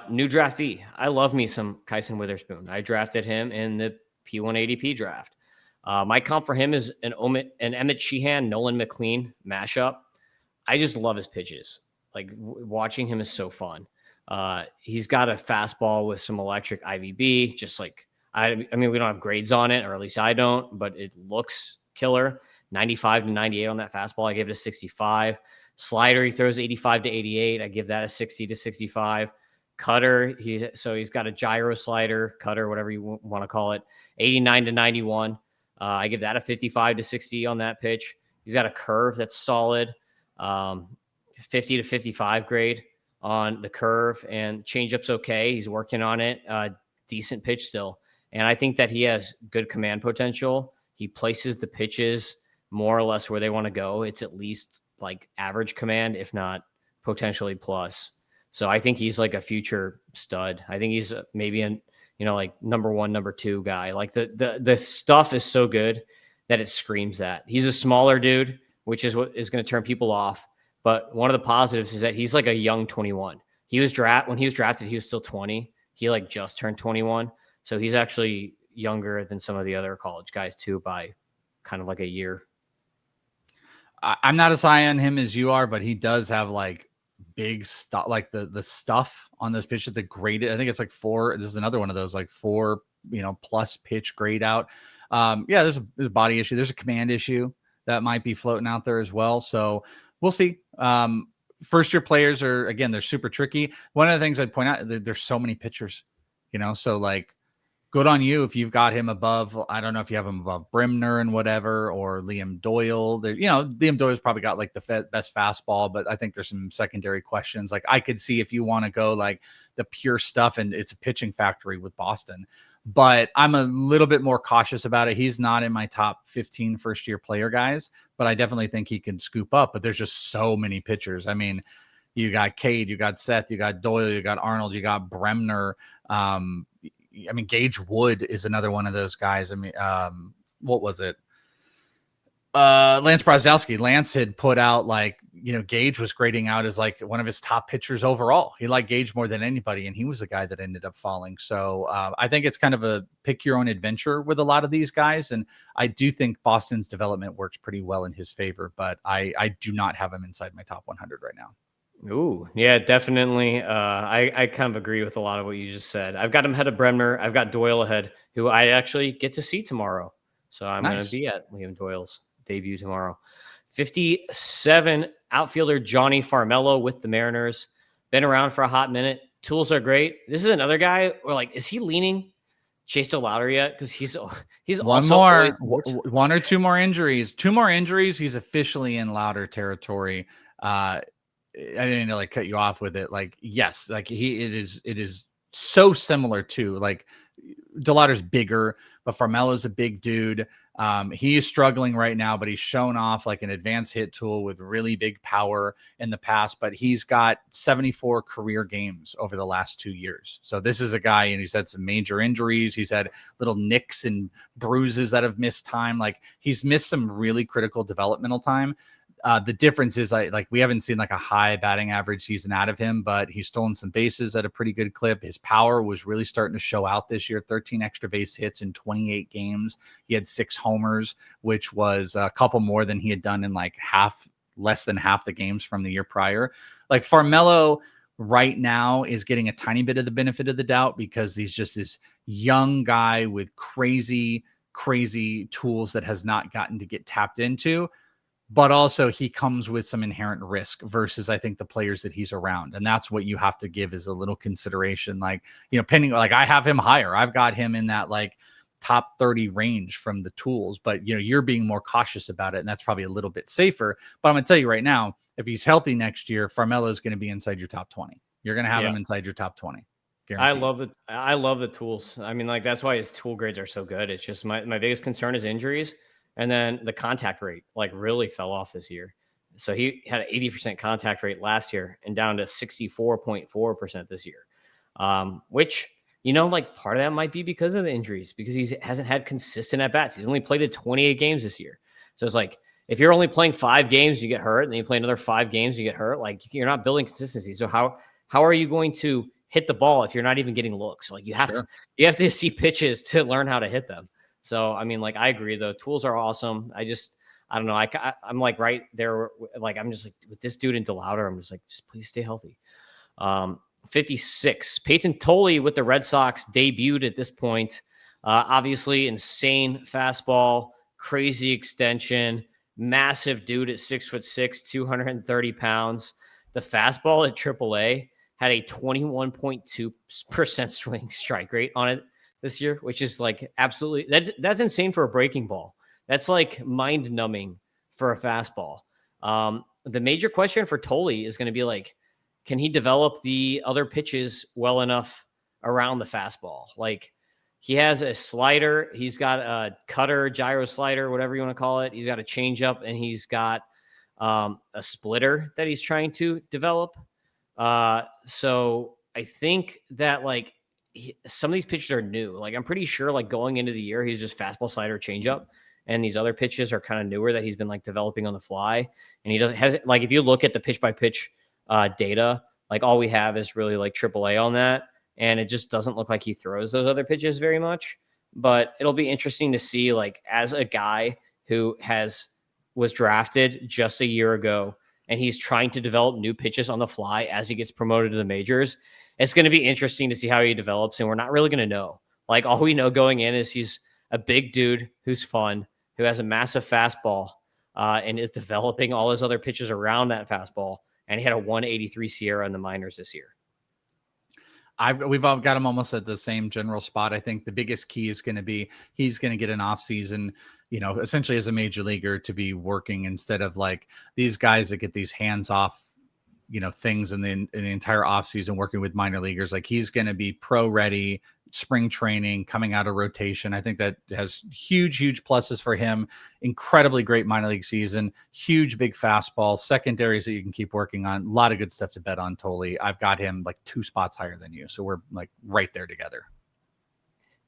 new draftee. I love me some Kyson Witherspoon. I drafted him in the P1 ADP draft. My comp for him is an Emmett Sheehan, Nolan McLean mashup. I just love his pitches. Like, watching him is so fun. He's got a fastball with some electric IVB, just like, I mean, we don't have grades on it, or at least I don't, but it looks killer. 95 to 98 on that fastball. I give it a 65. Slider, he throws 85 to 88. I give that a 60 to 65. Cutter, he's got a gyro slider, cutter, whatever you want to call it, 89 to 91. I give that a 55 to 60 on that pitch. He's got a curve that's solid, 50 to 55 grade on the curve, and changeup's okay. He's working on it. Decent pitch still. And I think that he has good command potential. He places the pitches more or less where they want to go. It's at least like average command, if not potentially plus. So I think he's like a future stud. I think he's maybe an, like number 1, number 2 guy. Like the stuff is so good that it screams that. He's a smaller dude, which is what is going to turn people off. But one of the positives is that he's like a young 21. When he was drafted, he was still 20. He like just turned 21. So he's actually younger than some of the other college guys too, by kind of like a year. I'm not as high on him as you are, but he does have like big stuff, like the stuff on those pitches, the graded. I think it's like 4. This is another one of those like 4, plus pitch grade out. There's a body issue. There's a command issue that might be floating out there as well. So we'll see. First year players they're super tricky. One of the things I'd point out, there's so many pitchers, so like, good on you if you've got him above. I don't know if you have him above Brimner and whatever, or Liam Doyle. Liam Doyle's probably got like the best fastball, but I think there's some secondary questions. Like I could see if you want to go like the pure stuff, and it's a pitching factory with Boston. But I'm a little bit more cautious about it. He's not in my top 15 first year player guys, but I definitely think he can scoop up. But there's just so many pitchers. I mean, you got Cade, you got Seth, you got Doyle, you got Arnold, you got Bremner. Gage Wood is another one of those guys. What was it? Lance Brozdowski. Lance had put out like, Gage was grading out as like one of his top pitchers overall. He liked Gage more than anybody, and he was the guy that ended up falling. So I think it's kind of a pick your own adventure with a lot of these guys. And I do think Boston's development works pretty well in his favor, but I do not have him inside my top 100 right now. Ooh, yeah, definitely. I kind of agree with a lot of what you just said. I've got him ahead of Bremner. I've got Doyle ahead, who I actually get to see tomorrow. So I'm going to be at Liam Doyle's debut tomorrow. 57, outfielder Johnny Farmelo with the Mariners. Been around for a hot minute. Tools are great. This is another guy where like, is he leaning Chase DeLauder yet? Because he's one or two more injuries. 2 more injuries. He's officially in Lauder territory. I didn't like cut you off with it. Like, yes, like it is so similar to like DeLauder's bigger, but Farmelo's a big dude. He is struggling right now, but he's shown off like an advanced hit tool with really big power in the past, but he's got 74 career games over the last 2 years. So this is a guy, and he's had some major injuries. He's had little nicks and bruises that have missed time. Like he's missed some really critical developmental time. The difference is like we haven't seen like a high batting average season out of him, but he's stolen some bases at a pretty good clip. His power was really starting to show out this year. 13 extra base hits in 28 games. He had 6 homers, which was a couple more than he had done in like less than half the games from the year prior. Like Farmelo right now is getting a tiny bit of the benefit of the doubt because he's just this young guy with crazy tools that has not gotten to get tapped into. But also he comes with some inherent risk versus I think the players that he's around. And that's what you have to give as a little consideration. Like, pending, like I have him higher. I've got him in that like top 30 range from the tools, but you're being more cautious about it. And that's probably a little bit safer, but I'm gonna tell you right now, if he's healthy next year, Farmelo is going to be inside your top 20. You're going to have him inside your top 20. Guaranteed. I love the tools. I mean, like that's why his tool grades are so good. It's just my biggest concern is injuries. And then the contact rate like really fell off this year. So he had an 80% contact rate last year and down to 64.4% this year. Which, like part of that might be because of the injuries, because he hasn't had consistent at bats. He's only played in 28 games this year. So it's like, if you're only playing 5 games, you get hurt, and then you play another 5 games, you get hurt. Like you're not building consistency. So how are you going to hit the ball if you're not even getting looks? Like you have to see pitches to learn how to hit them. So, I mean, like, I agree. The tools are awesome. I don't know. I'm like right there. Like, I'm just like with this dude in DeLauder, I'm just like, just please stay healthy. 56. Peyton Tolley with the Red Sox debuted at this point. Obviously, insane fastball, crazy extension, massive dude at 6'6", 230 pounds. The fastball at AAA had a 21.2% swing strike rate on it this year, which is like absolutely that's insane for a breaking ball. That's like mind numbing for a fastball. The major question for Tolley is going to be like, can he develop the other pitches well enough around the fastball? Like, he has a slider, he's got a cutter, gyro slider, whatever you want to call it. He's got a changeup, and he's got a splitter that he's trying to develop. So I think that like some of these pitches are new. Like, I'm pretty sure like going into the year, he's just fastball, slider, changeup, and these other pitches are kind of newer that he's been like developing on the fly. And he doesn't has like, if you look at the pitch by pitch data, like all we have is really like AAA on that, and it just doesn't look like he throws those other pitches very much. But it'll be interesting to see, like, as a guy who was drafted just a year ago, and he's trying to develop new pitches on the fly as he gets promoted to the majors. It's going to be interesting to see how he develops, and we're not really going to know. Like, all we know going in is he's a big dude who's fun, who has a massive fastball, and is developing all his other pitches around that fastball. And he had a 183 Sierra in the minors this year. We've all got him almost at the same general spot. I think the biggest key is going to be he's going to get an off season, essentially as a major leaguer, to be working instead of like these guys that get these hands off, things in the entire off season working with minor leaguers. Like, he's going to be pro ready, spring training, coming out of rotation. I think that has huge pluses for him. Incredibly great minor league season, huge, big fastball, secondaries that you can keep working on. A lot of good stuff to bet on. Totally. I've got him like 2 spots higher than you. So we're like right there together.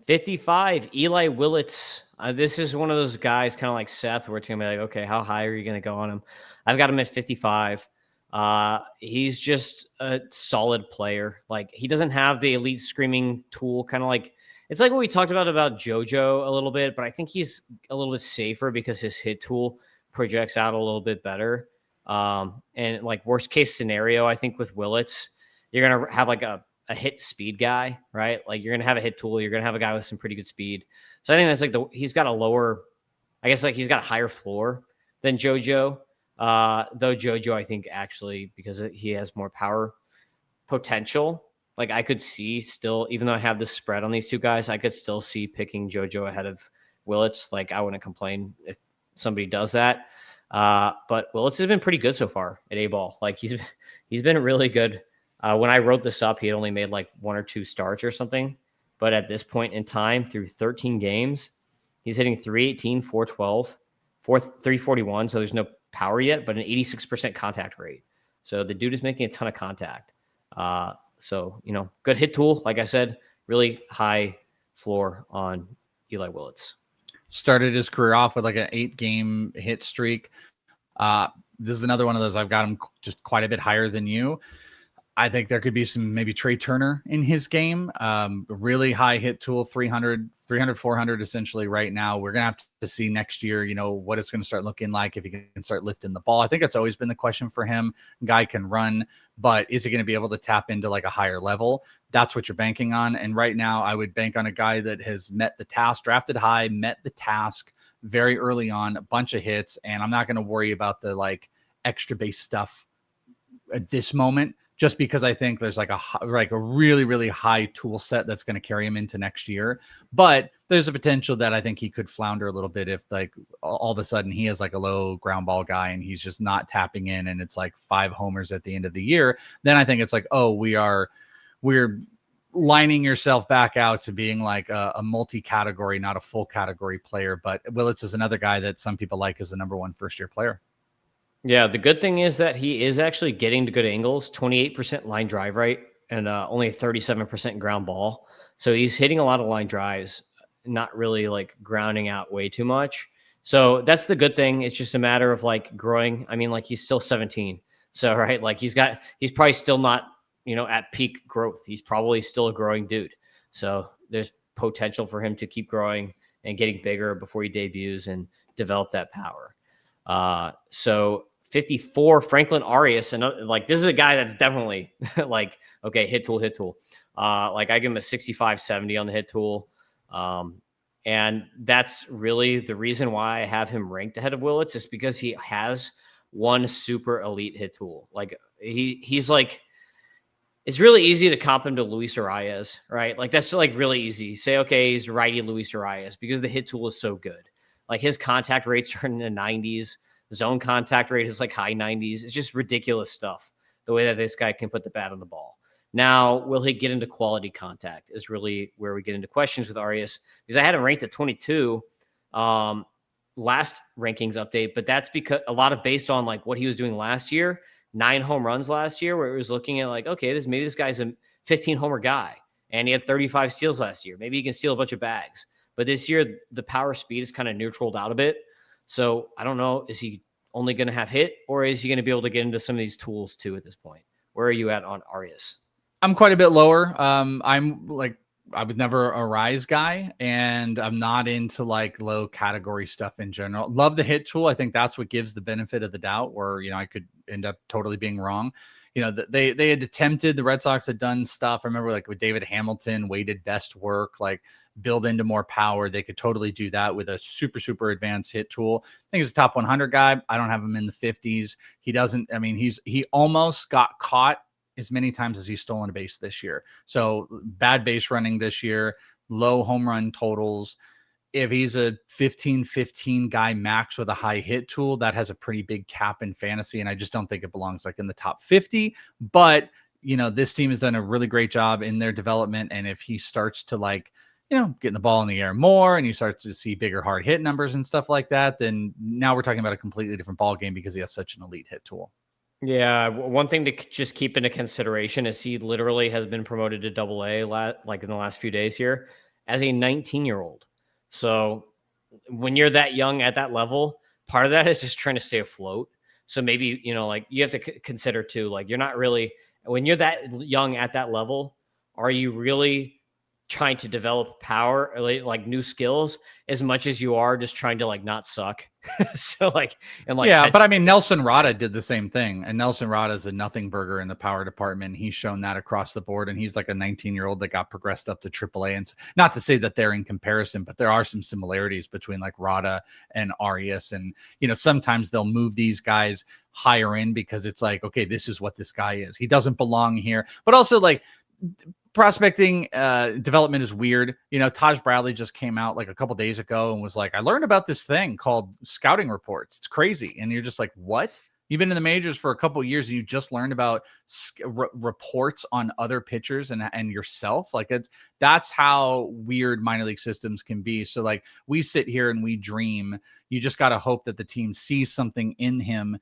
55, Eli Willits. This is one of those guys kind of like Seth, where it's going to be like, okay, how high are you going to go on him? I've got him at 55. He's just a solid player. Like, he doesn't have the elite screaming tool, kind of like, it's like what we talked about JoJo a little bit, but I think he's a little bit safer because his hit tool projects out a little bit better. And like, worst case scenario, I think with Willits, you're going to have like a hit speed guy, right? Like, you're going to have a hit tool. You're going to have a guy with some pretty good speed. So I think that's like he's got a lower, I guess, like he's got a higher floor than JoJo. Though JoJo, I think, actually, because he has more power potential, like, I could see still, even though I have this spread on these two guys, I could still see picking JoJo ahead of Willits. Like, I wouldn't complain if somebody does that. But Willits has been pretty good so far at A-ball. Like, he's been really good. When I wrote this up, he had only made like 1 or 2 starts or something. But at this point in time, through 13 games, he's hitting 318, 412, 341. So there's no power yet, but an 86% contact rate. So the dude is making a ton of contact. So, good hit tool. Like I said, really high floor on Eli Willits. Started his career off with like an 8-game hit streak. This is another one of those. I've got him just quite a bit higher than you. I think there could be some maybe Trey Turner in his game. Really high hit tool, 300, 400 essentially right now. We're going to have to see next year, what it's going to start looking like if he can start lifting the ball. I think that's always been the question for him. Guy can run, but is he going to be able to tap into like a higher level? That's what you're banking on. And right now I would bank on a guy that has met the task, drafted high, met the task very early on, a bunch of hits. And I'm not going to worry about the like extra base stuff at this moment, just because I think there's like a really, really high tool set that's going to carry him into next year. But there's a potential that I think he could flounder a little bit if like all of a sudden he is like a low ground ball guy and he's just not tapping in and it's like 5 homers at the end of the year. Then I think it's like, oh, we're lining yourself back out to being like a multi-category, not a full category player. But Willits is another guy that some people like as the number 1 first-year player. Yeah, the good thing is that he is actually getting to good angles, 28% line drive right, and only 37% ground ball. So he's hitting a lot of line drives, not really like grounding out way too much. So that's the good thing. It's just a matter of like growing. I mean, like, he's still 17. So, right, like he's probably still not, at peak growth. He's probably still a growing dude. So there's potential for him to keep growing and getting bigger before he debuts and develop that power. So 54, Franklin Arias, and like, this is a guy that's definitely like, okay, hit tool. Like, I give him a 65, 70 on the hit tool. And that's really the reason why I have him ranked ahead of Willits, is because he has one super elite hit tool. Like, he's like, it's really easy to comp him to Luis Arias, right? Like, that's like really easy. Say, okay, he's righty Luis Arias because the hit tool is so good. Like, his contact rates are in the 90s. Zone contact rate is like high 90s. It's just ridiculous stuff. the way that this guy can put the bat on the ball. Now, will he get into quality contact is really where we get into questions with Arias, because I had him ranked at 22 last rankings update, but that's because a lot of based on like what he was doing last year, 9 home runs last year, where it was looking at like, okay, maybe this guy's a 15 homer guy and he had 35 steals last year. Maybe he can steal a bunch of bags. But this year, the power speed is kind of neutraled out a bit. So I don't know, is he only going to have hit, or is he going to be able to get into some of these tools too at this point? Where are you at on Arias? I'm quite a bit lower. I was never a rise guy, and I'm not into like low category stuff in general. Love the hit tool. I think that's what gives the benefit of the doubt, where, I could end up totally being wrong. They had attempted, the Red Sox had done stuff. I remember like with David Hamilton, weighted best work, like build into more power. They could totally do that with a super, super advanced hit tool. I think he's a top 100 guy. I don't have him in the 50s. He almost got caught as many times as he's stolen a base this year. So bad base running this year, low home run totals. If he's a 15-15 guy max with a high hit tool, that has a pretty big cap in fantasy. And I just don't think it belongs like in the top 50. But, this team has done a really great job in their development. And if he starts to like, getting the ball in the air more, and you start to see bigger hard hit numbers and stuff like that, then now we're talking about a completely different ball game because he has such an elite hit tool. Yeah, one thing to just keep into consideration is he literally has been promoted to AA like in the last few days here as a 19-year-old. So when you're that young at that level, part of that is just trying to stay afloat. So maybe, like you have to consider too, like you're not really, when you're that young at that level, are you really trying to develop power, like new skills, as much as you are just trying to like not suck? So yeah, but I mean, Nelson Rada did the same thing, and Nelson Rada is a nothing burger in the power department. He's shown that across the board, and he's like a 19-year-old that got progressed up to AAA. And not to say that they're in comparison, but there are some similarities between like Rada and Arias. And sometimes they'll move these guys higher in because it's like, okay, this is what this guy is. He doesn't belong here, but also like prospecting development is weird. Taj Bradley just came out like a couple days ago and was like, I learned about this thing called scouting reports. It's crazy. And you're just like, what? You've been in the majors for a couple of years and you just learned about reports on other pitchers and yourself. Like that's how weird minor league systems can be. So like we sit here and we dream. You just got to hope that the team sees something in him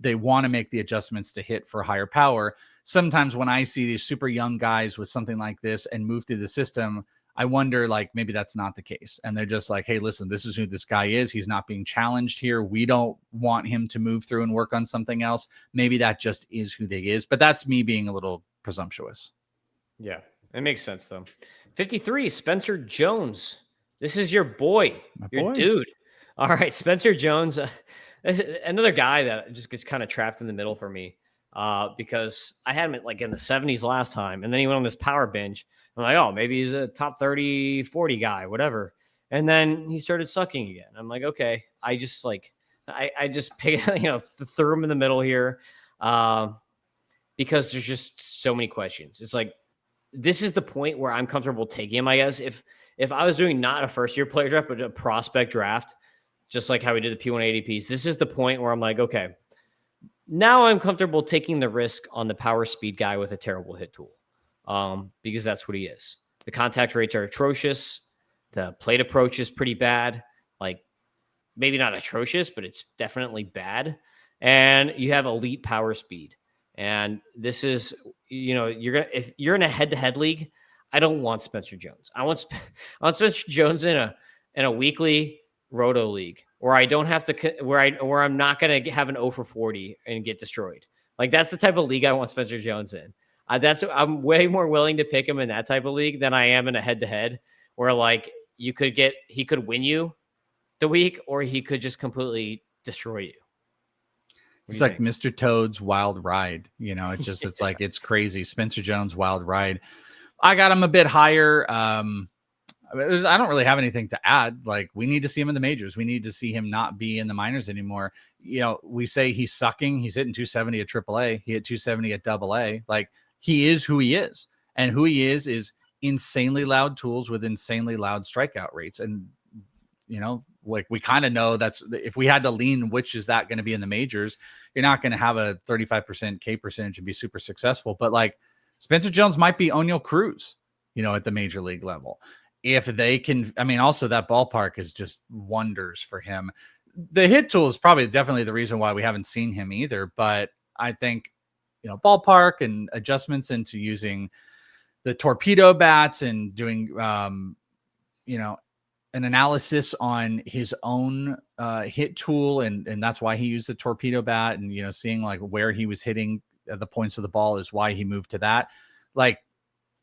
they want to make the adjustments to hit for higher power. Sometimes when I see these super young guys with something like this and move through the system, I wonder like maybe that's not the case. And they're just like, hey, listen, this is who this guy is. He's not being challenged here. We don't want him to move through and work on something else. Maybe that just is who they is. But that's me being a little presumptuous. Yeah, it makes sense though. 53, Spencer Jones. This is your boy, your dude. All right, Spencer Jones. Another guy that just gets kind of trapped in the middle for me because I had him like in the 70s last time, and then he went on this power binge. I'm like, oh, maybe he's a top 30, 40 guy, whatever. And then he started sucking again. I'm like, okay, I just picked, threw him in the middle here because there's just so many questions. It's like, this is the point where I'm comfortable taking him, I guess. If I was doing not a first-year player draft, but a prospect draft, just like how we did the P1 ADPs, this is the point where I'm like, okay, now I'm comfortable taking the risk on the power speed guy with a terrible hit tool because that's what he is. The contact rates are atrocious. The plate approach is pretty bad. Like maybe not atrocious, but it's definitely bad. And you have elite power speed. And this is, if you're in a head-to-head league, I don't want Spencer Jones. I want Spencer Jones in a weekly Roto league where I don't have to, where I'm not going to have an 0 for 40 and get destroyed. Like that's the type of league I want Spencer Jones in. I'm way more willing to pick him in that type of league than I am in a head-to-head where like he could win you the week or he could just completely destroy you. It's like Mr. Toad's Wild Ride. It's like, it's crazy. Spencer Jones Wild Ride. I got him a bit higher. I don't really have anything to add. Like we need to see him in the majors. We need to see him not be in the minors anymore. We say he's sucking. He's hitting 270 at AAA. He hit 270 at AA. Like he is who he is, and who he is insanely loud tools with insanely loud strikeout rates. And like we kind of know that's if we had to lean, which is that going to be in the majors, you're not going to have a 35% K percentage and be super successful. But like Spencer Jones might be O'Neal Cruz, at the major league level. If they can, I mean, also that ballpark is just wonders for him. The hit tool is probably definitely the reason why we haven't seen him either. But I think, ballpark and adjustments into using the torpedo bats and doing, an analysis on his own hit tool. And that's why he used the torpedo bat and, seeing like where he was hitting the points of the ball is why he moved to that. Like,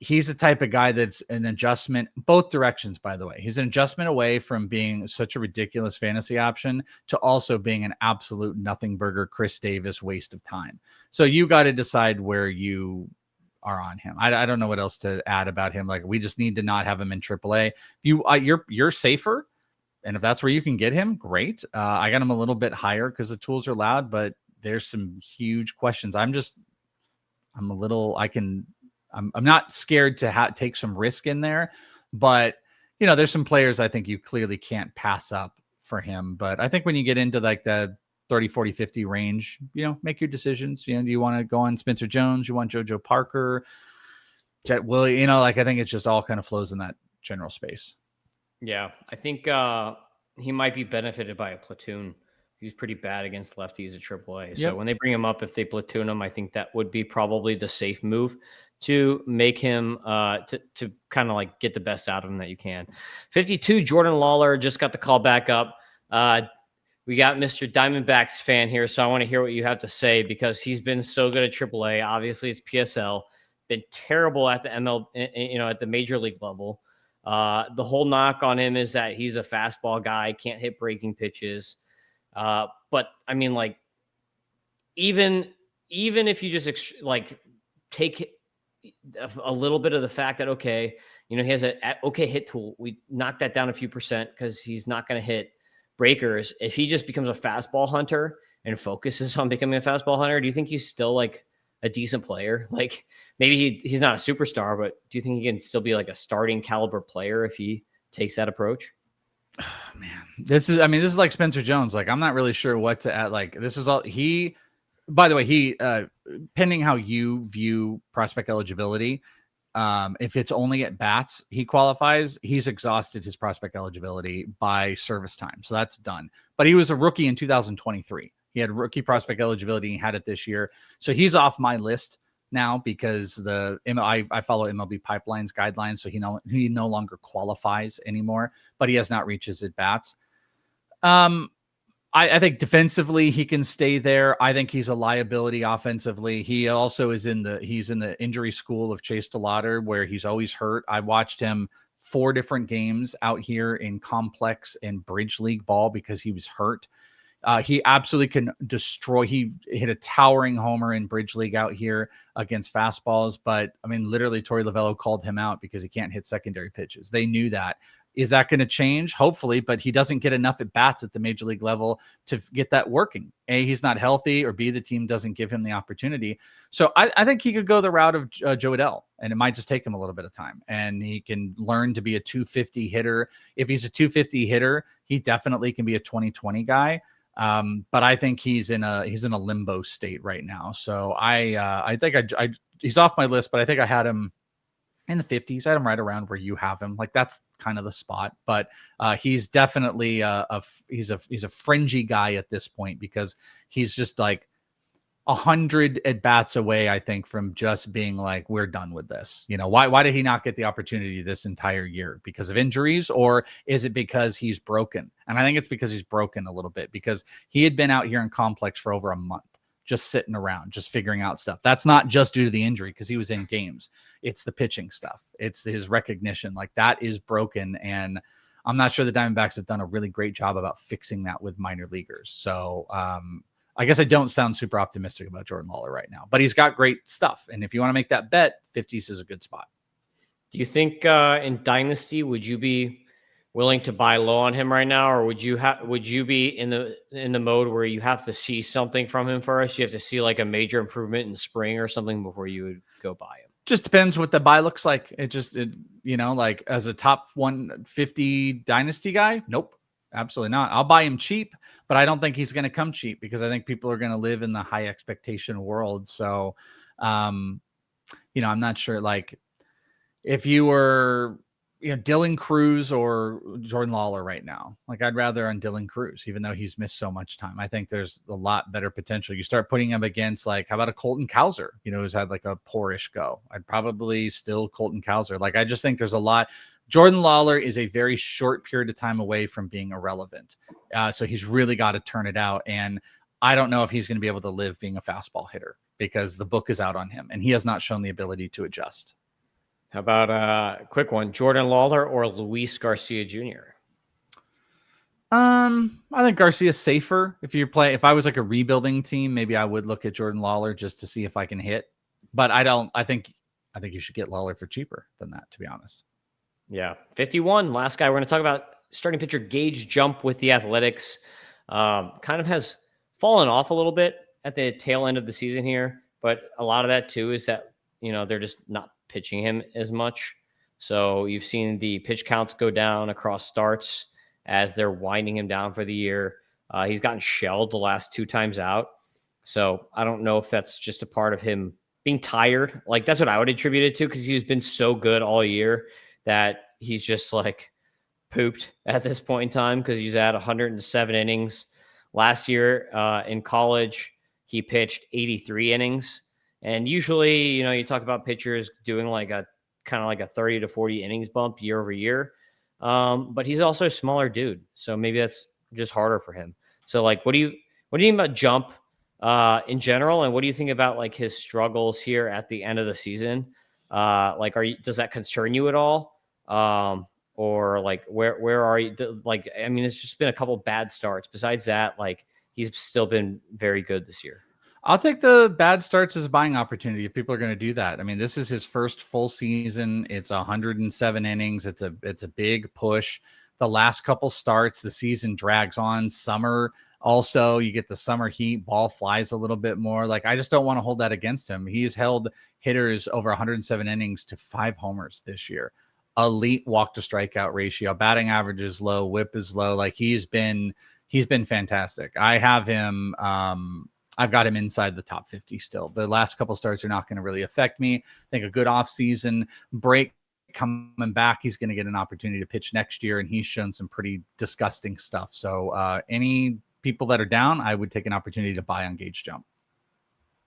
he's the type of guy that's an adjustment both directions, by the way. He's an adjustment away from being such a ridiculous fantasy option to also being an absolute nothing burger, Chris Davis waste of time. So you got to decide where you are on him. I don't know what else to add about him. Like, we just need to not have him in AAA. If you're safer, and if that's where you can get him, great. I got him a little bit higher because the tools are loud, but there's some huge questions. I'm not scared to take some risk in there, but there's some players I think you clearly can't pass up for him. But I think when you get into like the 30, 40, 50 range, make your decisions. Do you want to go on Spencer Jones? You want JoJo Parker, Jet Willie? I think it's just all kind of flows in that general space. Yeah. I think he might be benefited by a platoon. He's pretty bad against lefties at AAA. So when they bring him up, if they platoon him, I think that would be probably the safe move to make him to kind of like get the best out of him that you can. 52, Jordan Lawler just got the call back up. We got Mr. Diamondbacks fan here, so I want to hear what you have to say because he's been so good at AAA. Obviously, it's PSL. Been terrible at the ML, at the major league level. The whole knock on him is that he's a fastball guy, can't hit breaking pitches. But I mean, like, even if you just take a little bit of the fact that, okay, he has an okay hit tool. We knocked that down a few percent because he's not going to hit breakers. If he just becomes a fastball hunter and focuses on becoming a fastball hunter, do you think he's still like a decent player? Like, maybe he's not a superstar, but do you think he can still be like a starting caliber player if he takes that approach? Oh, man, this is like Spencer Jones. Like, I'm not really sure what to add. Like, this is all by the way, pending how you view prospect eligibility, if it's only at bats, he qualifies. He's exhausted his prospect eligibility by service time. So that's done. But he was a rookie in 2023. He had rookie prospect eligibility. He had it this year. So he's off my list now because I follow MLB Pipeline's guidelines. So he no longer qualifies anymore, but he has not reached his at bats. I think defensively he can stay there. I think he's a liability offensively. He also he's in the injury school of Chase DeLauder where he's always hurt. I watched him 4 different games out here in complex and bridge league ball because he was hurt. He absolutely can destroy. He hit a towering homer in bridge league out here against fastballs. But I mean, literally Torey Lovello called him out because he can't hit secondary pitches. They knew that. Is that going to change? Hopefully, but he doesn't get enough at bats at the major league level to get that working. A, he's not healthy, or B, the team doesn't give him the opportunity. So I think he could go the route of Joe Adell, and it might just take him a little bit of time. And he can learn to be a 250 hitter. If he's a 250 hitter, he definitely can be a 2020 guy. But I think he's in a limbo state right now. So I think he's off my list, but I think I had him in the 50s. I had him right around where you have him. Like, that's kind of the spot, but he's definitely he's a fringy guy at this point because he's just like 100 at bats away, I think, from just being like, we're done with this. Why did he not get the opportunity this entire year? Because of injuries, or is it because he's broken? And I think it's because he's broken a little bit because he had been out here in complex for over a month, just sitting around, just figuring out stuff. That's not just due to the injury because he was in games. It's the pitching stuff. It's his recognition. Like, that is broken. And I'm not sure the Diamondbacks have done a really great job about fixing that with minor leaguers. So I guess I don't sound super optimistic about Jordan Lawler right now, but he's got great stuff. And if you want to make that bet, 50s is a good spot. Do you think in Dynasty, would you be willing to buy low on him right now, or would you be in the mode where you have to see something from him first? You have to see like a major improvement in spring or something before you would go buy him. Just depends what the buy looks like. Like as a top 150 Dynasty guy, nope. Absolutely not. I'll buy him cheap, but I don't think he's going to come cheap because I think people are going to live in the high expectation world. So, um, I'm not sure. Like, if you were, Dylan Cruz or Jordan Lawler right now, like I'd rather on Dylan Cruz, even though he's missed so much time. I think there's a lot better potential. You start putting him against, like, how about a Colton Cowser, who's had like a poorish go. I'd probably still Colton Cowser. Like, I just think there's a lot. Jordan Lawler is a very short period of time away from being irrelevant. So he's really got to turn it out. And I don't know if he's going to be able to live being a fastball hitter because the book is out on him and he has not shown the ability to adjust. How about a quick one, Jordan Lawler or Luis Garcia Jr.? I think Garcia's safer. If I was like a rebuilding team, maybe I would look at Jordan Lawler just to see if I can hit. But I think you should get Lawler for cheaper than that, to be honest. Yeah. 51. Last guy we're going to talk about, starting pitcher Gage Jump with the Athletics. Kind of has fallen off a little bit at the tail end of the season here, but a lot of that too is that, they're just not pitching him as much. So you've seen the pitch counts go down across starts as they're winding him down for the year. He's gotten shelled the last 2 times out. So I don't know if that's just a part of him being tired. Like, that's what I would attribute it to, because he's been so good all year that he's just like pooped at this point in time, because he's at 107 innings. Last year in college, he pitched 83 innings. And usually, you talk about pitchers doing like a kind of like a 30 to 40 innings bump year over year. But he's also a smaller dude. So maybe that's just harder for him. So like, what do you think about Jump in general? And what do you think about like his struggles here at the end of the season? Like, does that concern you at all? Or like, where are you? Like, I mean, it's just been a couple bad starts. Besides that, like, he's still been very good this year. I'll take the bad starts as a buying opportunity if people are going to do that. I mean, this is his first full season. It's 107 innings. It's a big push. The last couple starts, the season drags on. Summer also, you get the summer heat, ball flies a little bit more. Like, I just don't want to hold that against him. He's held hitters over 107 innings to 5 homers this year. Elite walk to strikeout ratio. Batting average is low. WHIP is low. Like, he's been fantastic. I have him. I've got him inside the top 50 still. The last couple starts are not going to really affect me. I think a good offseason break coming back, he's going to get an opportunity to pitch next year, and he's shown some pretty disgusting stuff. So any people that are down, I would take an opportunity to buy on Gage Jump.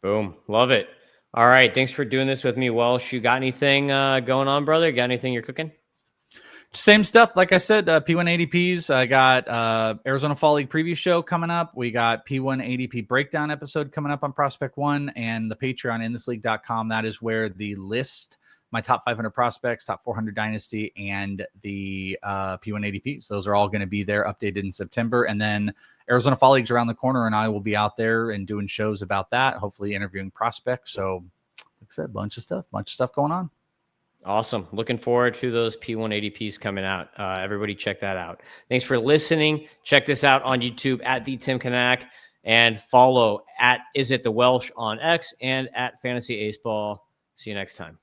Boom. Love it. All right. Thanks for doing this with me, Welsh. You got anything going on, brother? Got anything you're cooking? Same stuff. Like I said, P1 ADPs. I got Arizona Fall League preview show coming up. We got P1 ADP breakdown episode coming up on Prospect One, and the Patreon inthisleague.com. That is where the list, my top 500 prospects, top 400 dynasty, and the P1 ADPs. Those are all going to be there, updated in September. And then Arizona Fall League's around the corner, and I will be out there and doing shows about that, hopefully interviewing prospects. So, like I said, bunch of stuff going on. Awesome. Looking forward to those P1 ADPs coming out. Everybody check that out. Thanks for listening. Check this out on YouTube at the Tim Kanak, and follow at Is It the Welsh on X and at Fantasy Aceball. See you next time.